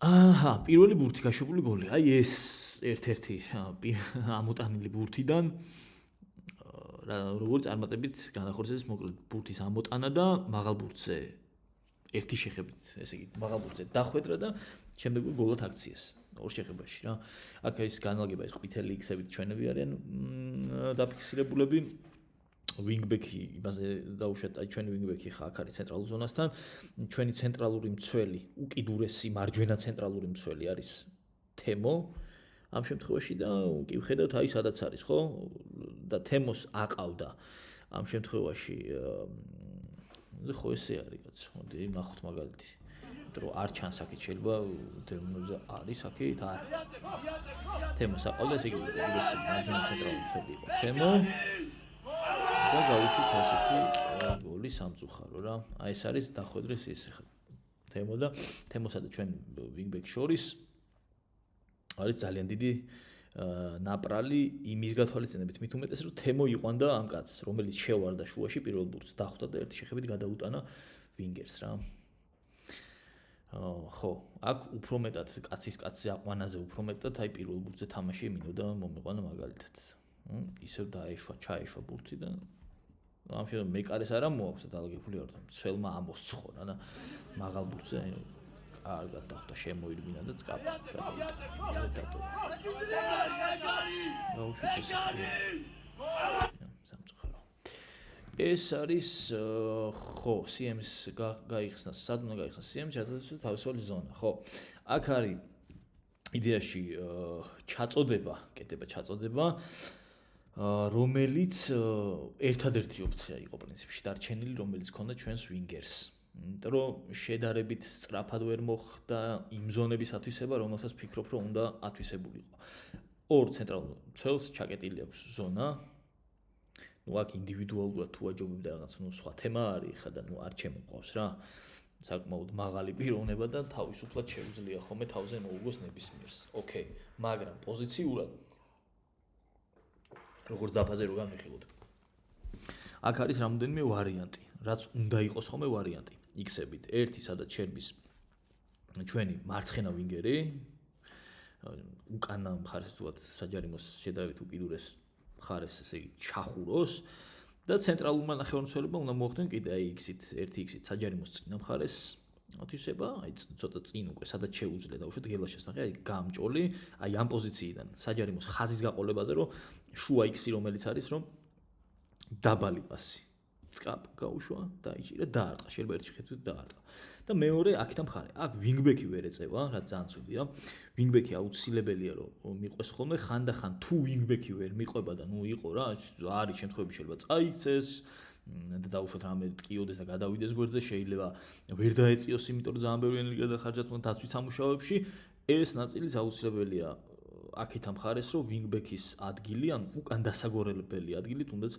აჰა პირველი ბურთი გაშვებული გოლი აი ეს ერთ-ერთი ამოტანილი ბურთიდან როგორც წარმატებით განახორციელეს მოკლედ ბურთის ამოტანა და მაღალ ბურთზე ერთი შეხებით ესე იგი მაღალ ბურთზე დახვედრა და შემდეგ გოლად აქციეს ორ შეხებაში რა აქ ის განლაგება ეს ყვითელი იქსებით ჩვენები არიან დაფიქსირებულები ვინგბექი იმაზე დაუშვათ აი ჩვენი ვინგბექი ხა აქ არის ცენტრალურ ზონასთან ჩვენი ცენტრალური მცველი უკიდურესი მარჯვენა ცენტრალური მცველი არის თემო ამ შემთხვევაში და კი ვხედავთ აი სადაც არის ხო და თემოს აყავდა ამ შემთხვევაში ხო ესე არის კაცო მოდი ნახოთ მაგალითი რომ არ ჩანს აქეთ შეიძლება თემოზე არის აქეთ არ თემოს აყავდა ესე იგი უკიდურესი მარჯვენა ცენტრალური მცველი იყო თემო და გავუშვით ასეთი გოლი სამწუხარო რა აი ეს არის დახვედრეს ეს ახლა თემო და თემოსა და ჩვენ ვინგბექ შორის არის ძალიან დიდი ნაპრალი იმის გათვალისწინებით მით უმეტეს რომ თემო იყვანდა ამ კაცს რომელიც შევარდა შუაში პირველ ბურთს დახვდა და ერთი შეხებით გადაუტანა ვინგერს რა ხო, აქ უფრო მეტად კაცის აყვანაზე უფრო მეტად აი პირველ ბურთზე თამაში მინდოდა მომიყვანა მაგალითად. ისევ დაეშვა, ჩაეშვა ბურთი და ამ შემთხვევაში მეკარეს არა მოაქვს და დალაგებული არ თქო, ცელმა ამოსცხორა და მაღალ ბურთზე აი კარგად დახვდა შემოირბინა და წკაპა გადავიდა. სამწუხარო. ეს არის ხო, CM-ს გაიხსნა, სად უნდა გაიხსნა CM-ს, შესაძლოა თავისუფალი ზონა, ხო. აქ არის იდეაში ჩაწოდება, ჩაწოდება, რომელიც ერთადერთი ოფცია იყო პრინციპში დარჩენილი, რომელიც ჰქონდა ჩვენს ვინგერს. იმიტომ რომ შედარებით სწრაფად ვერ მოხდა იმ ზონების ათვისება, რომელსაც ფიქრობ, რომ უნდა ათვისებულიყო. ორ ცენტრალურ მცველს ჩაკეტილი აქვს ზონა. აქ ინდივიდუალურად თუ აჯობებდა რაღაც, სხვა თემა არის, ხა და არ ჩემოყავს რა. საკმაოდ მაღალი პიროვნება და თავისუფლად შეუძლია ხოლმე თავზე მოუგოს ნებისმიერს. ოკეი, მაგრამ პოზიციურად როგორც დაფაზე რო გამიხილოთ. აქ არის რამოდენიმე ვარიანტი, რაც უნდა იყოს ხოლმე ვარიანტი. X-ებით. ერთი სადაც შერბის ჩვენი მარცხენა ვინგერი, უკანა მხარეს თუათ საჯარიმოს შედარებით უკიდურეს მხარეს, ესე იგი, ჩახუროს და ცენტრალურმა ნახევარმცველებმა უნდა მოახდინონ კიდე აი X-ით, ერთი X-ით საჯარიმოს წინა მხარეს ათვისება, აი ცოტა წინ უკვე სადაც შეუძლია დაუშვათ გელას შესახე, აი გამჭოლი, აი ამ პოზიციიდან საჯარიმოს ხაზის გაყოლებაზე, რომ შუა X-ი რომელიც არის, რომ დაბალი პასი წკაპ გაუშვა, დაიჭირა, დაარტყა, შეიძლება ერთი შეხედვით დაარტყა. და მეორე აქეთა მხარე, აქ ვინგბექი ვერ ეწევა, რაც ძალიან ცუდია. ვინგბექი აუცილებელია, რომ მიყვეს ხოლმე ხანდახან თუ ვინგბექი ვერ მიყვება და ნუ იყო რა, არის შემთხვევები შეიძლება წაიქცეს და დაუშვათ რამე ტკიოდეს და გადავიდეს გვერდზე, შეიძლება ვერ დაეწიოს, იმიტომ რომ ძალიან ბევრი ენერგია დახარჯათ უნდა დაცვის სამუშაოებში. ეს ნაწილიც აუცილებელია აქეთა მხარეს, რომ ვინგბექის ადგილი, ან უკან დასაგორებელი ადგილი თუნდაც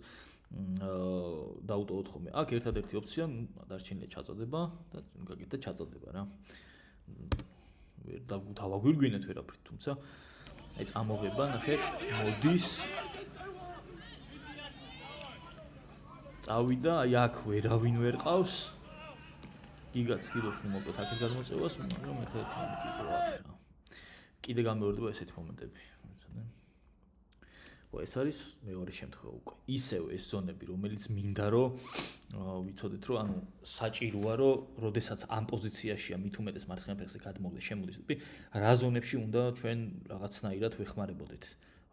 დაუტოვოთ ხოლმე. აქ ერთადერთი ოფცია, დარჩენილია ჩაწოდება და გაკეთდა ჩაწოდება რა. ვერ დავაგვირგვინეთ ვერაფრით, თუმცა აი წამოღება, ნახე, მოდის. წავიდა, აი აქ ვერავინ ვერ ყავს. გიგა ცდილობს ნუ მოკლედ აქეთ გადმოწევას, მაგრამ ერთადერთი მომენტი იყო აქ რა. კიდე გამეორდება ესეთი მომენტები. ეს არის მეორე შემთხვევა უკვე. ისევ ეს ზონები, რომელიც მინდა რომ ვიცოდეთ, რომ ანუ საჭიროა, რომ როდესაც ამ პოზიციაშია მით უმეტეს მარცხენა ფეხზე გადმოგდეს, შემოდის ტიპი, რა ზონებში უნდა ჩვენ რაღაცნაირად ვეხმარებოდეთ.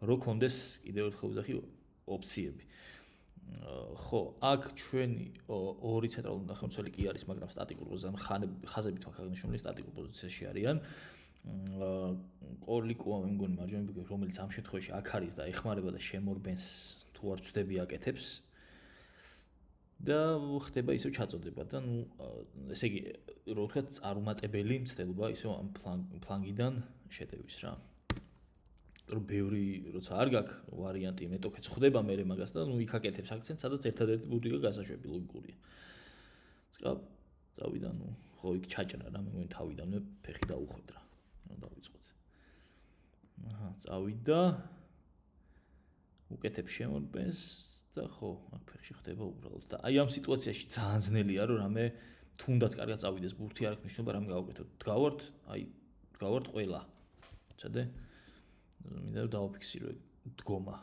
რო კონდეს კიდევ ერთხელ ვიზახი ოფციები. ხო, აქ ჩვენი ორი ცენტრალური ნახევარმცველი კი არის, მაგრამ სტატიკურ პოზიციაზე, ხაზებით მაქვს აღნიშნული სტატიკურ პოზიციაში არიან. კოლიკოა მე მგონი მარჯვენა ბექი, რომელიც ამ შემთხვევაში აქ არის და ეხმარება და შემორბენს თუ არ ვწდები აკეთებს და ხდება ისევ ჩაწოდება და ნუ ესე იგი რო ვთქვათ წარუმატებელი მცდელობა ისევ ამ ფლანგიდან შეტევის რა. რომ ბევრი როცა არ გაქვს ვარიანტი მეტოქეც ხდება მე მაგას და ნუ იქ აკეთებს აქცენტს, სადაც ერთადერთი ბურთია გასაშვები ლოგიკურია. წკაპ წავიდა ნუ ხო იქ ჩაჭრა რა მე მგონი თავიდანვე ფეხი დაუხვედრა. დავიწყოთ. აჰა, წავიდა. უკეთებ შემორბენს და ხო, აქ ფეხში ხდება უბრალოდ. და აი ამ სიტუაციაში ძალიან ძნელია, რომ რამე თუნდაც კარგად წავიდეს ბურთი არ აქვს ნიშნობა რამ გავაკეთოთ. დგავართ, აი, დგავართ ყველა. ჩადე? მინდა რომ დავაფიქსირო დგომა.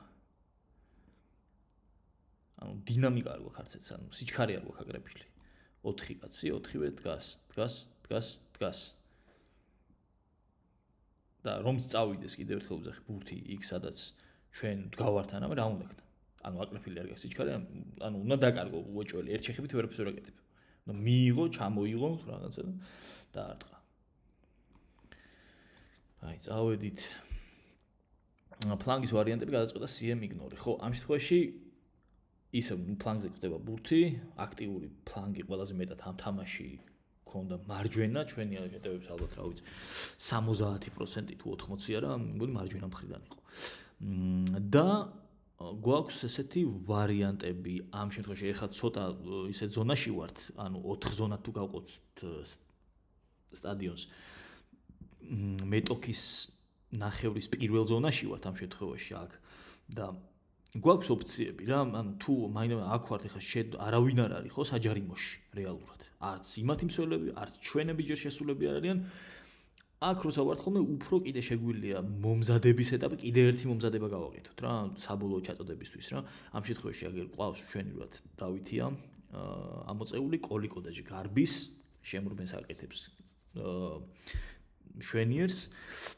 ანუ დინამიკა არ გვაქვს არცეც, ანუ სიჩქარე არ გვაქვს აკრეფილი. 4 კაცი, 4-ვე დგას. და რომც წავიდეს კიდევ ერთხელ ვიზახი ბურთი იქ სადაც ჩვენ დგავართ ანამე რა უნდა ქნა. ანუ აკრეფილი არ გაქვს სიჩქარე, ანუ უნდა დაკარგო უოჭველი, ერთ შეხედვით ვერაფერს ვერ აკეთებ. ნუ მიიღო, ჩამოიღო რაღაცა და დაარტყა. აი, წავედით. ფლანგის ვარიანტები გადაწყვეტა CM იგნორი. ხო, ამ შემთხვევაში ისევ ფლანგზე ხდება ბურთი, აქტიური ფლანგი ყველაზე მეტად ამ თამაში ქონდა მარჯვენა, ჩვენი აკეთებებს ალბათ რა ვიცი 70% თუ 80 არა, მგონი მარჯვენა მხრიდან იყო. და გვაქვს ესეთი ვარიანტები ამ შემთხვევაში, ეხლა ცოტა ისე ზონაში ვართ, ანუ 4 ზონა თუ გავყოთ სტადიონს. მეტოქის ნახევრის პირველ ზონაში ვართ ამ შემთხვევაში აქ და გვაქვს ოფციები რა, ანუ თუ მაინდა აქ ვართ ეხლა არავინ არ არის ხო საჯარიმოში რეალურად. არც იმათი მსვლელები, არც ჩვენები ჯერ შესულები არ არიან. აქ როცა ვართ ხოლმე უფრო კიდე შეგვიძლია მომზადების ეტაპი, კიდე ერთი მომზადება გავაკეთოთ რა, საბოლოო ჩაწოდებისთვის რა. ამ შემთხვევაში აგერ ყავს ჩვენი რათ დავითია ამოწეული კოლიკო და გარბის შემურბენს აკეთებს შვენიერს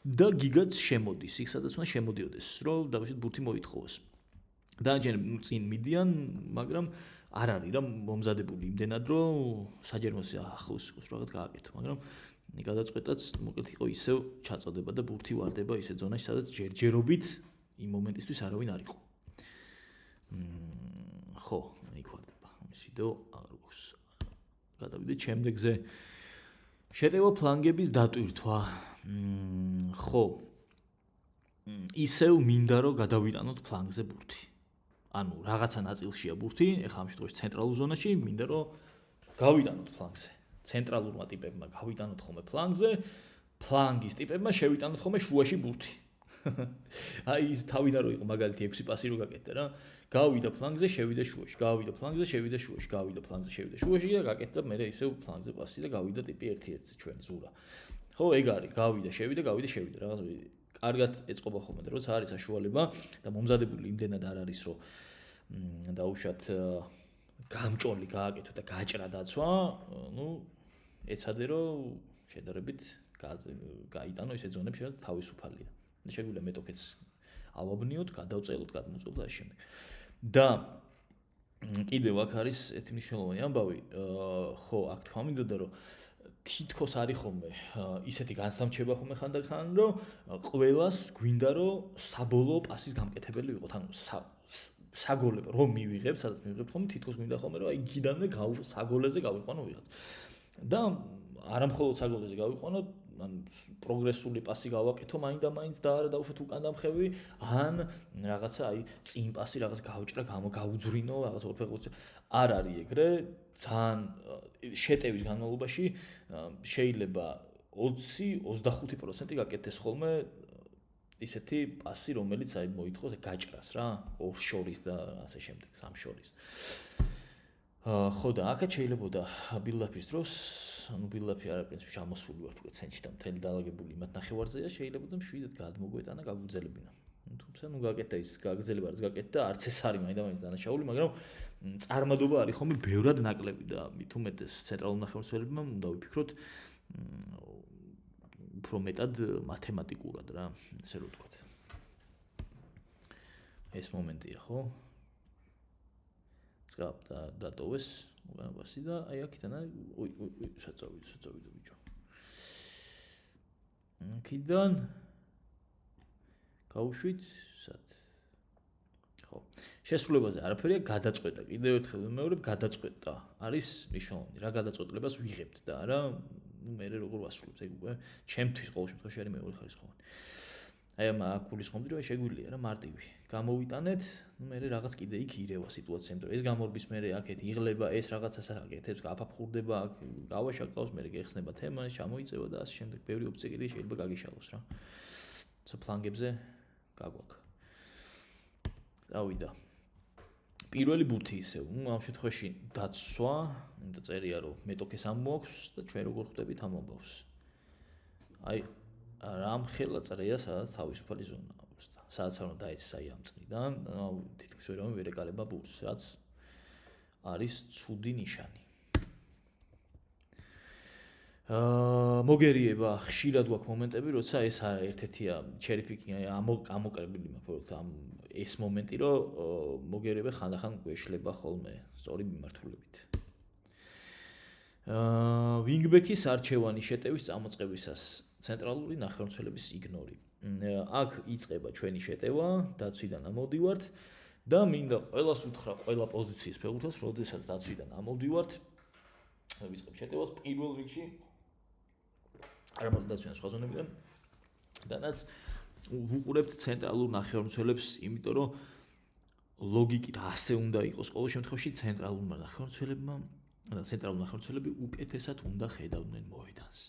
და გიგაც შემოდის, იქ სადაც უნდა შემოდიოდეს, რომ დავუშვით ბურთი მოითხოვოს. დაანჯერ წინ მიდიან, მაგრამ არ არის რა მომზადებული იმდენად, რომ საჯერმოს ახლოს იყოს რაღაც გააკეთო, მაგრამ გადაწყვეტაც მოკლედ იყო ისევ ჩაწოდება და ბურთი ვარდება ისე ზონაში, სადაც ჯერჯერობით იმ მომენტისთვის არავინ არ იყო. ხო, იქ ვარდება. ამის ვიდეო აღარ გვაქვს. გადავიდეთ შემდეგზე. შეტევა ფლანგების დატვირთვა. ხო. ისევ მინდა რომ გადავიტანოთ ფლანგზე ბურთი. ანუ რაღაცა ნაწილშია ბურთი, ეხლა ამ შემთხვევაში ცენტრალურ ზონაში მინდა რომ გავიტანოთ ფლანგზე. ცენტრალურმა ტიპებმა გავიტანოთ ხოლმე ფლანგზე, ფლანგის ტიპებმა შევიტანოთ ხოლმე შუაში ბურთი. აი ის თავიდან რო იყო მაგალითი 6 პასი რო გაკეთდა რა. გავიდა ფლანგზე, შევიდა შუაში, გავიდა ფლანგზე, შევიდა შუაში, გავიდა ფლანგზე, შევიდა შუაში და გაკეთდა მე ისევ ფლანგზე პასი და გავიდა ტიპი 1-1-ზე ჩვენ ზურა. ხო, ეგ არის, გავიდა, შევიდა, რაღაც კარგად ეწყობა ხოლმე და როცა არის საშუალება და მომზადებული იმდენად არ არის რომ დაუშვათ გამჭოლი გააკეთო და გაჭრა დაცვა, ну, ეცადე რომ შედარებით გაიტანო ისე ზონები შეიძლება თავისუფალია. შეგვიძლია მეტოქეც ავაბნიოთ, გადავწელოთ, გადმოწელოთ და შემდეგ. და კიდევ აქ არის ერთი მნიშვნელოვანი ამბავი, ხო, აქ თქვა მინდოდა რომ თითქოს არის ხოლმე ისეთი განსამჩება ხოლმე ხანდახან, რომ ყველას გვინდა რომ საბოლოო პასის გამკეთებელი ვიყოთ, ანუ საგოლებ რომ მივიღებთ, სადაც მივიღებთ ხოლმე თითქოს გვინდა ხოლმე რომ აი იქიდანვე საგოლეზე გავიყვანო ვიღაც. და არა მხოლოდ საგოლეზე გავიყვანოთ, ან პროგრესული პასი გავაკეთო მაინდა-მაინც და არა დავუშვათ უკან დამხევი, ან რაღაცა აი წინ პასი რაღაც გავჭრა, გავუძვრინო, რაღაც ორფეხბურთზე. არ არის ეგრე, ძალიან შეტევის განმავლობაში შეიძლება 20-25% გაკეთდეს ხოლმე ისეთი პასი, რომელიც აი მოითხოვს გაჭრას რა, ორ შორის და ასე შემდეგ, სამ შორის. ხო და აქაც შეიძლება ბილდაპის დროს, ანუ ბილდაპი არა პრინციპში ამოსული ვარ თქო ცენტრში და მთელი დაალაგებული იმათ ნახევარზეა, შეიძლება და მშვიდად გადმოგვეტანა, გაგვძელებინა. თუმცა ნუ გაკეთდა ის გაგძელება რაც გაკეთდა, არც ეს არის მაინდა-მაინც დანაშაული, მაგრამ წარმადობა არის ხოლმე ბევრად ნაკლები და მით უმეტეს ცენტრალურ ნახევარმცველებმა უნდა ვიფიქროთ უფრო მეტად მათემატიკურად რა, ესე რომ ვთქვათ. ეს მომენტია, ხო? წკაპ და დატოვეს უგანაბასი და აი აქიდან ოი საწავიდო ბიჭო. აქიდან გავუშვით სად? ხო. შესრულებაზე არაფერია, გადაწყვეტა. კიდევ ერთხელ ვიმეორებ, გადაწყვეტა. არის მნიშვნელოვანი. რა გადაწყვეტლებას ვიღებთ და არა, ну მე როგორ ვასრულებთ ეგ უკვე ჩემთვის ყოველ შემთხვევაში არის მეორე ხარისხოვანი. აი ამ გულისხმობდი რომ შეგვიძლია რა მარტივი. გამოვიტანეთ, ну მე რაღაც კიდე იქ ირევა სიტუაციამ, ეს გამორბის მე აქეთ იღლება, ეს რაღაცას აკეთებს, აფაფხურდება, აქ გავაშაკავს, მე გეხსნება თემა, ჩამოიწევა და ასე შემდეგ. ბევრი ოფცია კიდე შეიძლება გაგიშალოს რა. ცა ფლანგებზე გაგვაქვს. დავიდა. პირველი ბურთი ისევ, ამ შემთხვევაში დაცვა, და წერია რომ მეტოქეს ამოაქვს და ჩვენ როგორ ხვდებით ამ ამბავს. აი რამხელა წრეა, სადაც თავისუფალი ზონა აქვს და სადაც არ უნდა დაეცეს აი ამ წრიდან, თითქოს ვერავინ ვერ ეკარება ბურთს, რაც არის ცუდი ნიშანი. მოგერიება ხშირად გვაქვს მომენტები, როცა ეს ერთ-ერთია ჩერიფიკი ამოკრებილი მაქვს ამ ეს მომენტი, რომ მოგერიება ხანდახან გვეშლება ხოლმე სწორი მიმართულებით. ვინგბექის არჩევანი შეტევის წამოწყებისას ცენტრალური ნახევარმცველების იგნორი. აქ იწყება ჩვენი შეტევა, დაცვიდან ამოვდივართ და მინდა ყველას უთხრა ყველა პოზიციის ფეხბურთელს, როდესაც დაცვიდან ამოვდივართ, ვიწყებ შეტევას პირველ რიგში არა μόνο დაცვიდან სხვა ზონებიდან, დანაც ვუყურებთ ცენტრალურ ნახევარმცველებს, იმიტომ რომ ლოგიკით ასე უნდა იყოს ყოველ შემთხვევაში ცენტრალურმა ნახევარმცველებმა და ცენტრალურ ნახევარმცველები უკეთესად უნდა ხედავდნენ მოედანს.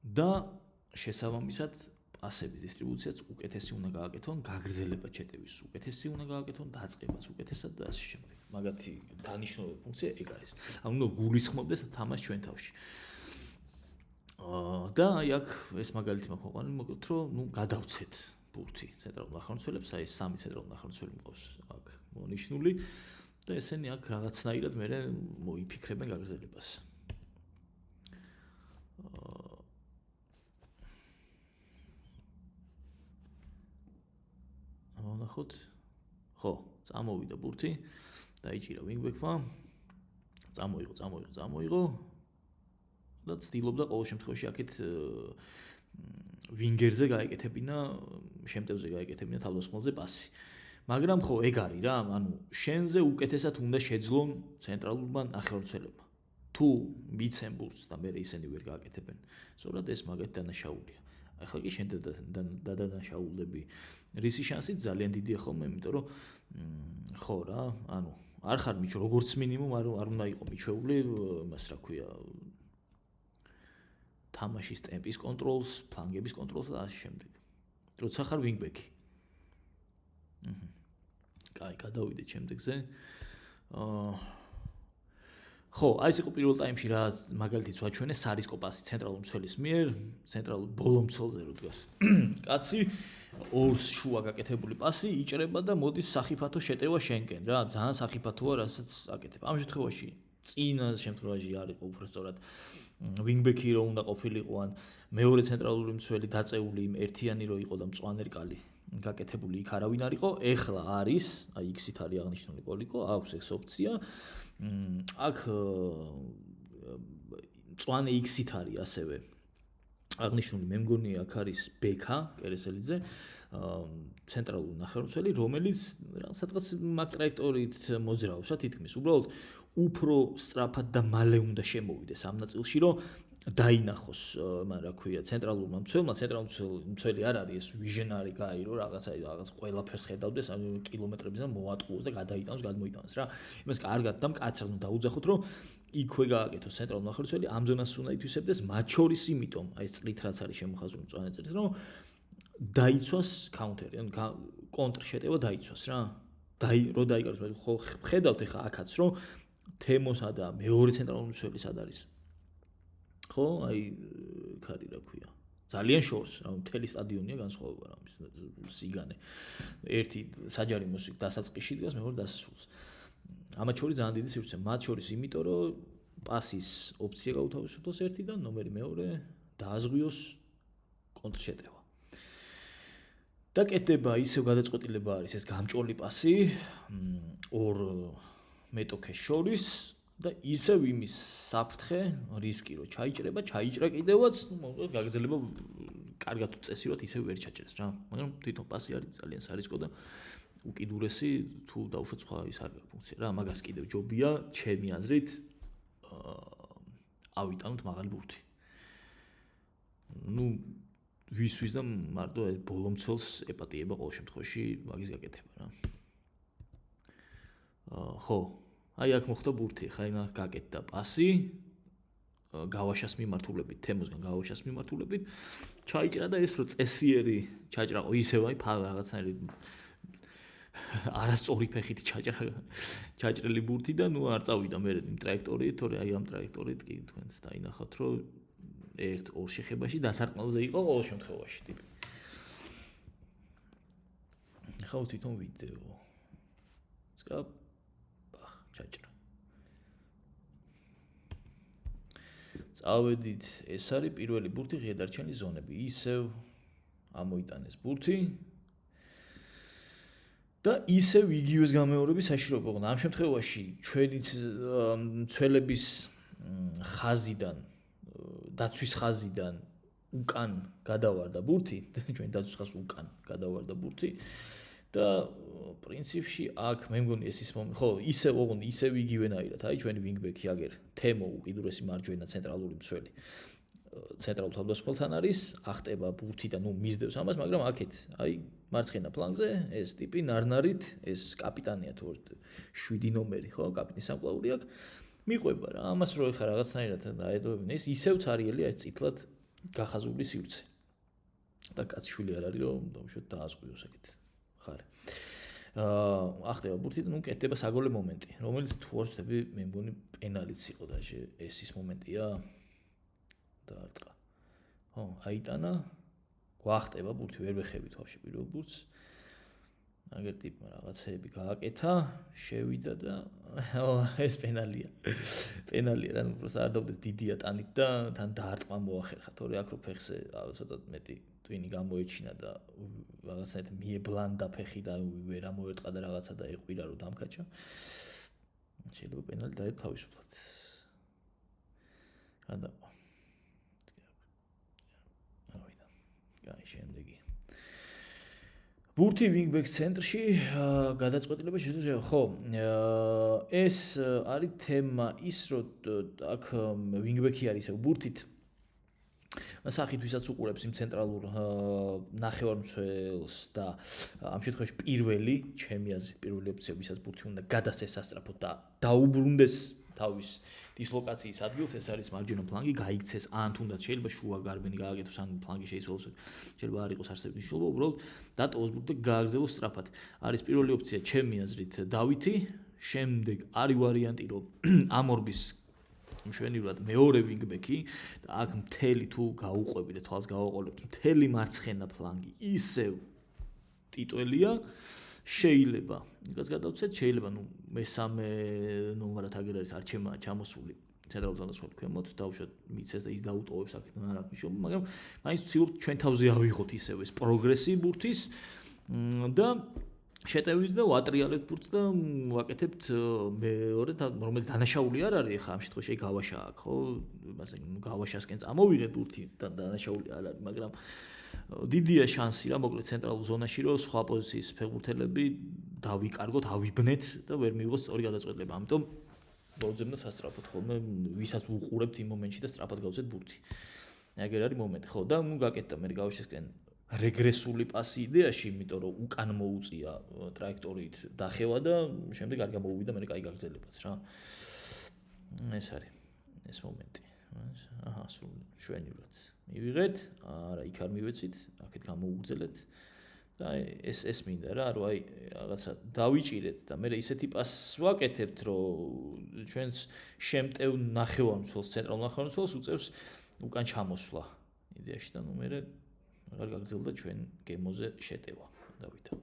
და შესაბამისად პასების დისტრიბუციაც უკეთესი უნდა გააკეთონ, გაგრძელება ჩეტევის უკეთესი უნდა გააკეთონ, დაწყებაც უკეთესად და ასე შემდეგ. მაგათი დანიშნულება ფუნქცია ეგ არის. ანუ უნდა გულისხმობდეს თამაშს ჩვენ თავში. და აი აქ ეს მაგალითი მაქვს მოყვანილი, მოკლედ რომ გადავცეთ ბურთი ცენტრალურ ნახევარმცველებს, აი ეს სამი ცენტრალური ნახევარმცველი მყავს აქ მონიშნული და ესენი აქ რაღაცნაირად მე მოიფიქრებენ გაგრძელებას. ნახოთ. ხო, წამოვიდა ბურთი, დაიჭირა ვინგბექმა. წამოიღო. და ცდილობდა ყოველ შემთხვევაში აქეთ ვინგერზე გაეკეთებინა, შემტევზე გაეკეთებინა თავდასხმელზე პასი. მაგრამ ხო, ეგ არის რა, ანუ შენზე უკეთესად უნდა შეძლონ ცენტრალურმა ნახევარმცველებმა. თუ მიცემ ბურთს და მე ისინი ვერ გააკეთებენ. სწორად ეს მაგათ დანაშაულია. ახლა კი შენ დანაშაულები რისი შანსით ძალიან დიდია ხოლმე, იმიტომ რომ ხო რა, ანუ არ ხარ მიჩ როგორც მინიმუმ არ უნდა იყო მიჩვეული, მას რა ქვია, თამაშის ტემპის კონტროლს, ფლანგების კონტროლს და ასე შემდეგ. როცა ხარ ვინგბექი. კაი, გადავიდეთ შემდეგზე. ხო, აი ეს იყო პირველ ტაიმში რა მაგალითიც ვაჩვენე სარისკო პასი ცენტრალურ მცველის მიერ, ცენტრალურ ბოლო მცველზე რო დგას. კაცი ორს შუა გაკეთებული პასი იჭრება და მოდის სახიფათო შეტევა შენკენ რა, ძალიან სახიფათოა, რასაც აკეთებ. ამ შემთხვევაში წინა შემთხვევაში არ იყო უბრალოდ ვინგბექი რო უნდა ყოფილიყო ან მეორე ცენტრალური მცველი დაწეული ერთიანი რო იყო და მწვანე რკალი გაკეთებული იქ არავინ არ იყო. ეხლა არის, აი X-ით არის აღნიშნული კოლიკო, აქვს ეს ოფცია. აქ მწვანე X-ით არის ასევე აღნიშნული, მე მგონი აქ არის ბექა კერესელიძე, ცენტრალური ნახევარმცველი, რომელიც სადღაც მაგ ტრაექტორიით მოძრაობს, რა თითქმის. უბრალოდ უფრო სწრაფად და მალე უნდა შემოვიდეს ამ ნაწილში, რომ დაინახოს, რა ქვია, ცენტრალურმა მცველმა, ცენტრალური მცველი არ არის ეს ვიჟენარი გაირო, რაღაც ყველაფერს ხედავდეს, კილომეტრებზე და მოატყუოს და გადაიტანოს, გადმოიტანოს რა. იმას კარგად და მკაცრად უნდა დაუძახოთ, რომ იქვე გააკეთოს ცენტრალური ნახევარმცველი, ამ ზონას უნდა ითვისებდეს, მათ შორის იმიტომ, აი ეს წრით რაც არის შემოხაზული მწვანე წრით, რომ დაიცვას კაუნტერი, ან კონტრშეტევა დაიცვას რა. რო დაიკაროს, ხო ხედავთ ახლა აქაც, რომ თემოსა და მეორე ცენტრალური მცველი სად არის. ხო, აი ხარი რა ქვია. ძალიან შორს, რა მთელი სტადიონია განსხვავება რა სიგანე. ერთი საჯარი მუსიკა დასაწყისში დგას, მეორე დასასრულს. ამათ შორის ძალიან დიდი სივრცე, მათ შორის იმიტომ, რომ პასის ოფცია გაუთავისუფლოს ერთი და ნომერი მეორე დააზღვიოს კონტრშეტევა. და კეთდება ისევ გადაწყვეტილება არის ეს გამჭოლი პასი ორ მეტოქეს შორის და ისევ იმის საფრთხე, რისკი რომ ჩაიჭრა კიდევაც, გაგრძელება კარგად წესიურად ისევ ვერ ჩაჭრეს რა. მაგრამ თვითონ პასი არის ძალიან სარისკო და უკიდურესი თუ დაუშვათ სხვა ის არ გაქვს ფუნქცია რა. მაგას კიდევ ჯობია ჩემი აზრით ავიტანოთ მაღალი ბურთი. ნუ ვის და მარტო ბოლო მცველს ეპატიება ყოველ შემთხვევაში მაგის გაკეთება რა. ხო, აი აქ მოხდა ბურთი, ხა ინა გაკეთდა პასი გავაშას მიმართულებით, თემოსგან გავაშას მიმართულებით, ჩაიჭრა და ეს რო წესიერი ჩაჭრაყო ისევ აი რაღაცნაირი არასწორი ფეხით ჩაჭრილი ბურთი და ნუ არ წავიდა მე იმ ტრაექტორიით, თორე აი ამ ტრაექტორიით კი თქვენც დაინახავთ, რომ ერთ-ორ შეხებაში დასარტყმელზე იყო ყოველ შემთხვევაში ტიპი. ხავ თვითონ ვიდეო. წკაპ ჩაჭრა. წავედით, ეს არის პირველი ბურთი ღია დარჩენილი ზონები. ისევ ამოიტანეს ბურთი და ისევ იგივეს გამეორების საშიშროება ყო. ამ შემთხვევაში ჩვენი მცველების ხაზიდან, დაცვის ხაზიდან უკან გადავარდა ბურთი, ჩვენი დაცვის ხაზს უკან გადავარდა ბურთი და პრინციპში აქ მე მგონი ეს ის ხო, ისევ იგივენაირად, აი ჩვენი ვინგბექი აგერ თემო უკიდურესი მარჯვენა ცენტრალური მცველი. ცენტრალურ თავდასხმელთან არის, ახტება ბურთი და ნუ მისდევს ამას, მაგრამ აქეთ, აი მარცხენა ფლანგზე ეს ტიპი ნარნარით, ეს კაპიტანია თუ 7 ნომერი, ხო, კაპიტნის სამკლაური აქვს. მიყვება რა, ამას რო ეხა რაღაცნაირად დაედოვებინ, ეს ისევ цаრიელია ეს წითლად გახაზული სივრცე. და კაცშვილი არ არის რომ დაუშვათ დაასკვიოს ეგეთ ხარ. ახტება ბურთი და კეთდება საგოლე მომენტი, რომელიც თუ არ ვწდები, მე მგონი პენალიც იყო და ეს ის მომენტია. დაარტყა. ხო, აიტანა, გვახტება ბურთი, ვერ ვეხებით ვაფშე პირველ ბურთს. აგერ ტიპმა რაღაცეები გააკეთა, შევიდა და ეს პენალია. პენალია, რა, უბრალოდ არ დავდეს დიდია ტანით და თან დაარტყმა მოახერხა, თორე აქ რო ფეხზე ცოტა მეტი ტვინი გამოეჩინა და რაღაცნაირად მიებლანდა ფეხი და ვერ ამოერტყა და რაღაცა და ეყვირა რომ დამკაჭა. შეიძლება პენალი დაედო თავისუფლად. გადაყვა. ავიდა. კაი, შემდეგი. ბურთი ვინგბექ ცენტრში გადაწყვეტილება შეძლო ხო ეს არის თემა ის რომ აქ ვინგბექი არის ეს ბურთით სახით ვისაც უყურებს იმ ცენტრალურ ნახევარმცველს და ამ შემთხვევაში პირველი ჩემი აზრით პირველი ოპცია ვისაც ბურთი უნდა გადასცეს სასწრაფოდ და დაუბრუნდეს თავის დისლოკაციის ადგილს ეს არის მარჯვენა ფლანგი გაიქცეს ან თუნდაც შეიძლება შუა გარბენი გააკეთოს ან ფლანგი შეიძლება არ იყოს არსებითი მნიშვნელობა უბრალოდ დატოვოს ბურთი და გააგრძელოს სწრაფად არის პირველი ოპცია ჩემი აზრით დავითი შემდეგ არის ვარიანტი რომ ამ ორბის მშვენივრად მეორე ვინგბექი და აქ მთელი თუ გაუყვები და თვალს გავაყოლებთ მთელი მარცხენა ფლანგი ისევ ტიტველია შეიძლება იგაც გადავცეთ შეიძლება მესამე ნომრად აგერ არის არჩევა ჩამოსული ცენტრალურ თავდასხმად ქვემოთ დავუშვათ მიცეს და ის დაუტოვებს აქედან არ აქვს მნიშვნელობა მაგრამ მაინც ვცდილობთ ჩვენ თავზე ავიღოთ ისევ ეს პროგრესი ბურთის და შეტევის და ვატრიალებთ ბურთს და ვაკეთებთ მეორე რომელიც დანაშაული არ არის ხა ამ შემთხვევაში გავაშა აქვს ხო იმაზე გავაშასკენ წამოვიღეთ ბურთი და დანაშაული არ არის მაგრამ დიდია შანსი რა მოკლედ ცენტრალურ ზონაში რომ სხვა პოზიციის ფეხბურთელები დავიკარგოთ ავიბნეთ და ვერ მივიღოთ სწორი გადაწყვეტილება ამიტომ დავძებნოთ სასწრაფოდ ხოლმე ვისაც უყურებთ იმ მომენტში და სწრაფად გავცეთ ბურთი ეგერ არის მომენტი ხო და გაკეთდა მე გავაშასკენ რეგრესული პასი იდეაში, იმიტომ რომ უკან მოუწია ტრაექტორიით დახევა და შემდეგ არ გამოუვიდა მე კაი გაგრძელებაც რა. ეს არის ეს მომენტი. აჰა, სულ შვენივრად. მივიღეთ, არა, იქ არ მივეცით, აქეთ გამოუგრძელეთ და ეს მინდა რა, რომ აი რაღაცა დავიჭირეთ და მე ისეთი პასს ვაკეთებთ, რომ ჩვენს შემტევ ნახევარმცველს, ცენტრალურ ნახევარმცველს უწევს უკან ჩამოსვლა იდეაში და მე აღარ გაგრძელდა ჩვენ გემოზე შეტევა დავითა.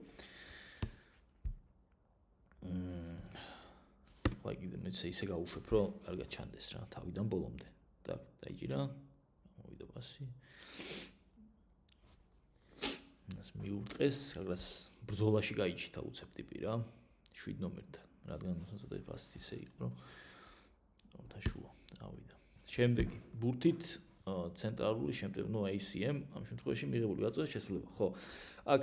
ხაი კიდე მე ისე გავუშვებ რომ კარგად ჩანდეს რა თავიდან ბოლომდე. და დაიჭირა. მოვიდა პასი. ეს მიურტყეს, რაღაც ბრძოლაში გაიჩითა უცებ ტიპი რა. 7 ნომერთან. რადგან ცოტა პასი ისე იყო რომ და შუა ავიდა. შემდეგი ბურთით ცენტრალური შემტევი, ACM ამ შემთხვევაში მიღებული გაწყვეტილება შესრულება. ხო. აქ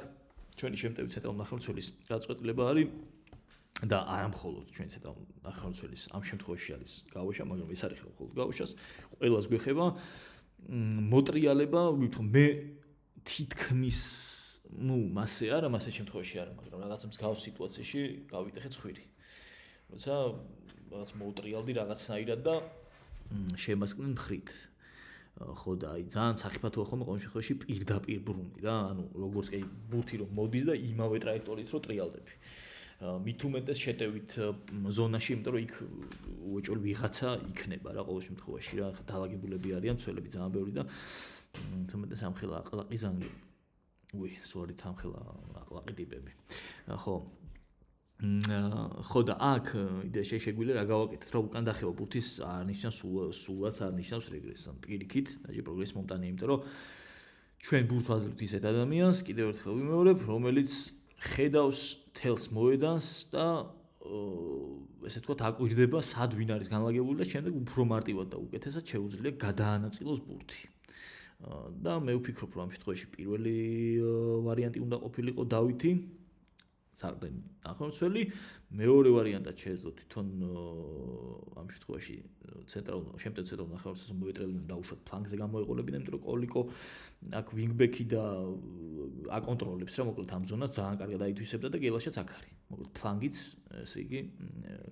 ჩვენი შემტევი ცენტრალური ნახევარმცველის გაწყვეტილება არის და არა მხოლოდ ჩვენი ცენტრალური ნახევარმცველის ამ შემთხვევაში არის გავაშა, მაგრამ ეს არ ეხება მხოლოდ გავაშას. ყველას გვეხება მოტრიალება, ვთქვი მე თითქმის მასე არა, მასე შემთხვევაში არა, მაგრამ რაღაც მსგავს სიტუაციაში გავიტეხე ცხვირი. როცა რაღაც მოუტრიალდი რაღაცნაირად და შემასკნენ მხრით. ხო და აი ძალიან საფრთხეა ხოლმე ყოველ შემთხვევაში პირდაპირ ბრუნი რა ანუ როგორც კი ბურთი რომ მოდის და იმავე ტრაექტორიით რომ ტრიალდები მით უმეტეს შეტევით ზონაში იმიტომ რომ იქ უეჭველი ვიღაცა იქნება რა ყოველ შემთხვევაში რა დაალაგებულები არიან ცველები ძალიან ბევრი და თუმეტეს ამხელა აყლაყი ზანგი სორი თამხელა აყლაყი ტიპები ხო ხო და აქ იდეაში შეგვიძლია რა გავაკეთეთ რა უკან დახევა ბურთის არ ნიშნავს სულაც არ ნიშნავს რეგრესს ან პირიქით დაჟე პროგრესი მომტანია იმიტომ რომ ჩვენ ბურთს ვაძლევთ ისეთ ადამიანს კიდევ ერთხელ ვიმეორებ რომელიც ხედავს თელს მოედანს და ესე ვთქვათ აკვირდება სად ვინ არის განლაგებული და შემდეგ უფრო მარტივად და უკეთესად შეუძლია გადაანაწილოს ბურთი და მე ვფიქრობ რომ ამ შემთხვევაში პირველი ვარიანტი უნდა ყოფილიყო დავითი ნახევარმცველი მეორე ვარიანტად შეეძლო თვითონ ამ შემთხვევაში შემტევ ცენტრალურ ნახევარმცველს მოეტრელებდნენ დაუშვათ ფლანგზე გამოეყოლებინა იმიტომ რომ კოლიკო აქ ვინგბექი და აკონტროლებს რა მოკლედ ამ ზონას ძალიან კარგად აითვისებდა და გელაშაც აქ არის მოკლედ ფლანგიც ესე იგი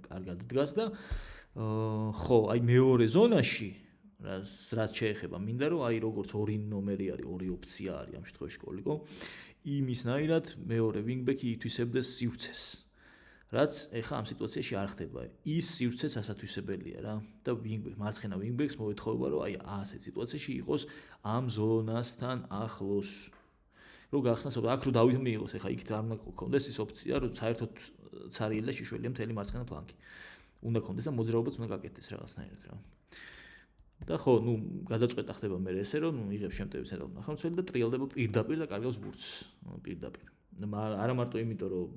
კარგად დგას და ხო აი მეორე ზონაში რაც შეეხება მინდა რომ აი როგორც ორი ნომერი არის, ორი ოფცია არის ამ შემთხვევაში კოლიკო, იმისნაირად მეორე ვინგბექი ითვისებდეს სივრცეს. რაც ეხა ამ სიტუაციაში არ ხდება. ის სივრცეც ასათვისებელია რა და მარცხენა ვინგბექს მოეთხოვება რომ აი ასეთ სიტუაციაში იყოს ამ ზონასთან ახლოს. რომ გახსნას აქ რო დავით მიიღოს ეხა იქით არ უნდა გქონდეს ის ოფცია რომ საერთოდ ცარიელი და შიშველია მთელი მარცხენა ფლანგი. უნდა გქონდეს და მოძრაობაც უნდა გაკეთდეს რაღაცნაირად რა. და ხო, ნუ გადაწყვეტა ხდება მე ესე რომ იღებს შემტევი ცენტრალური ნახევარმცველი და ტრიალდება პირდაპირ და კარგავს ბურთს. პირდაპირ. არა მარტო იმიტომ რომ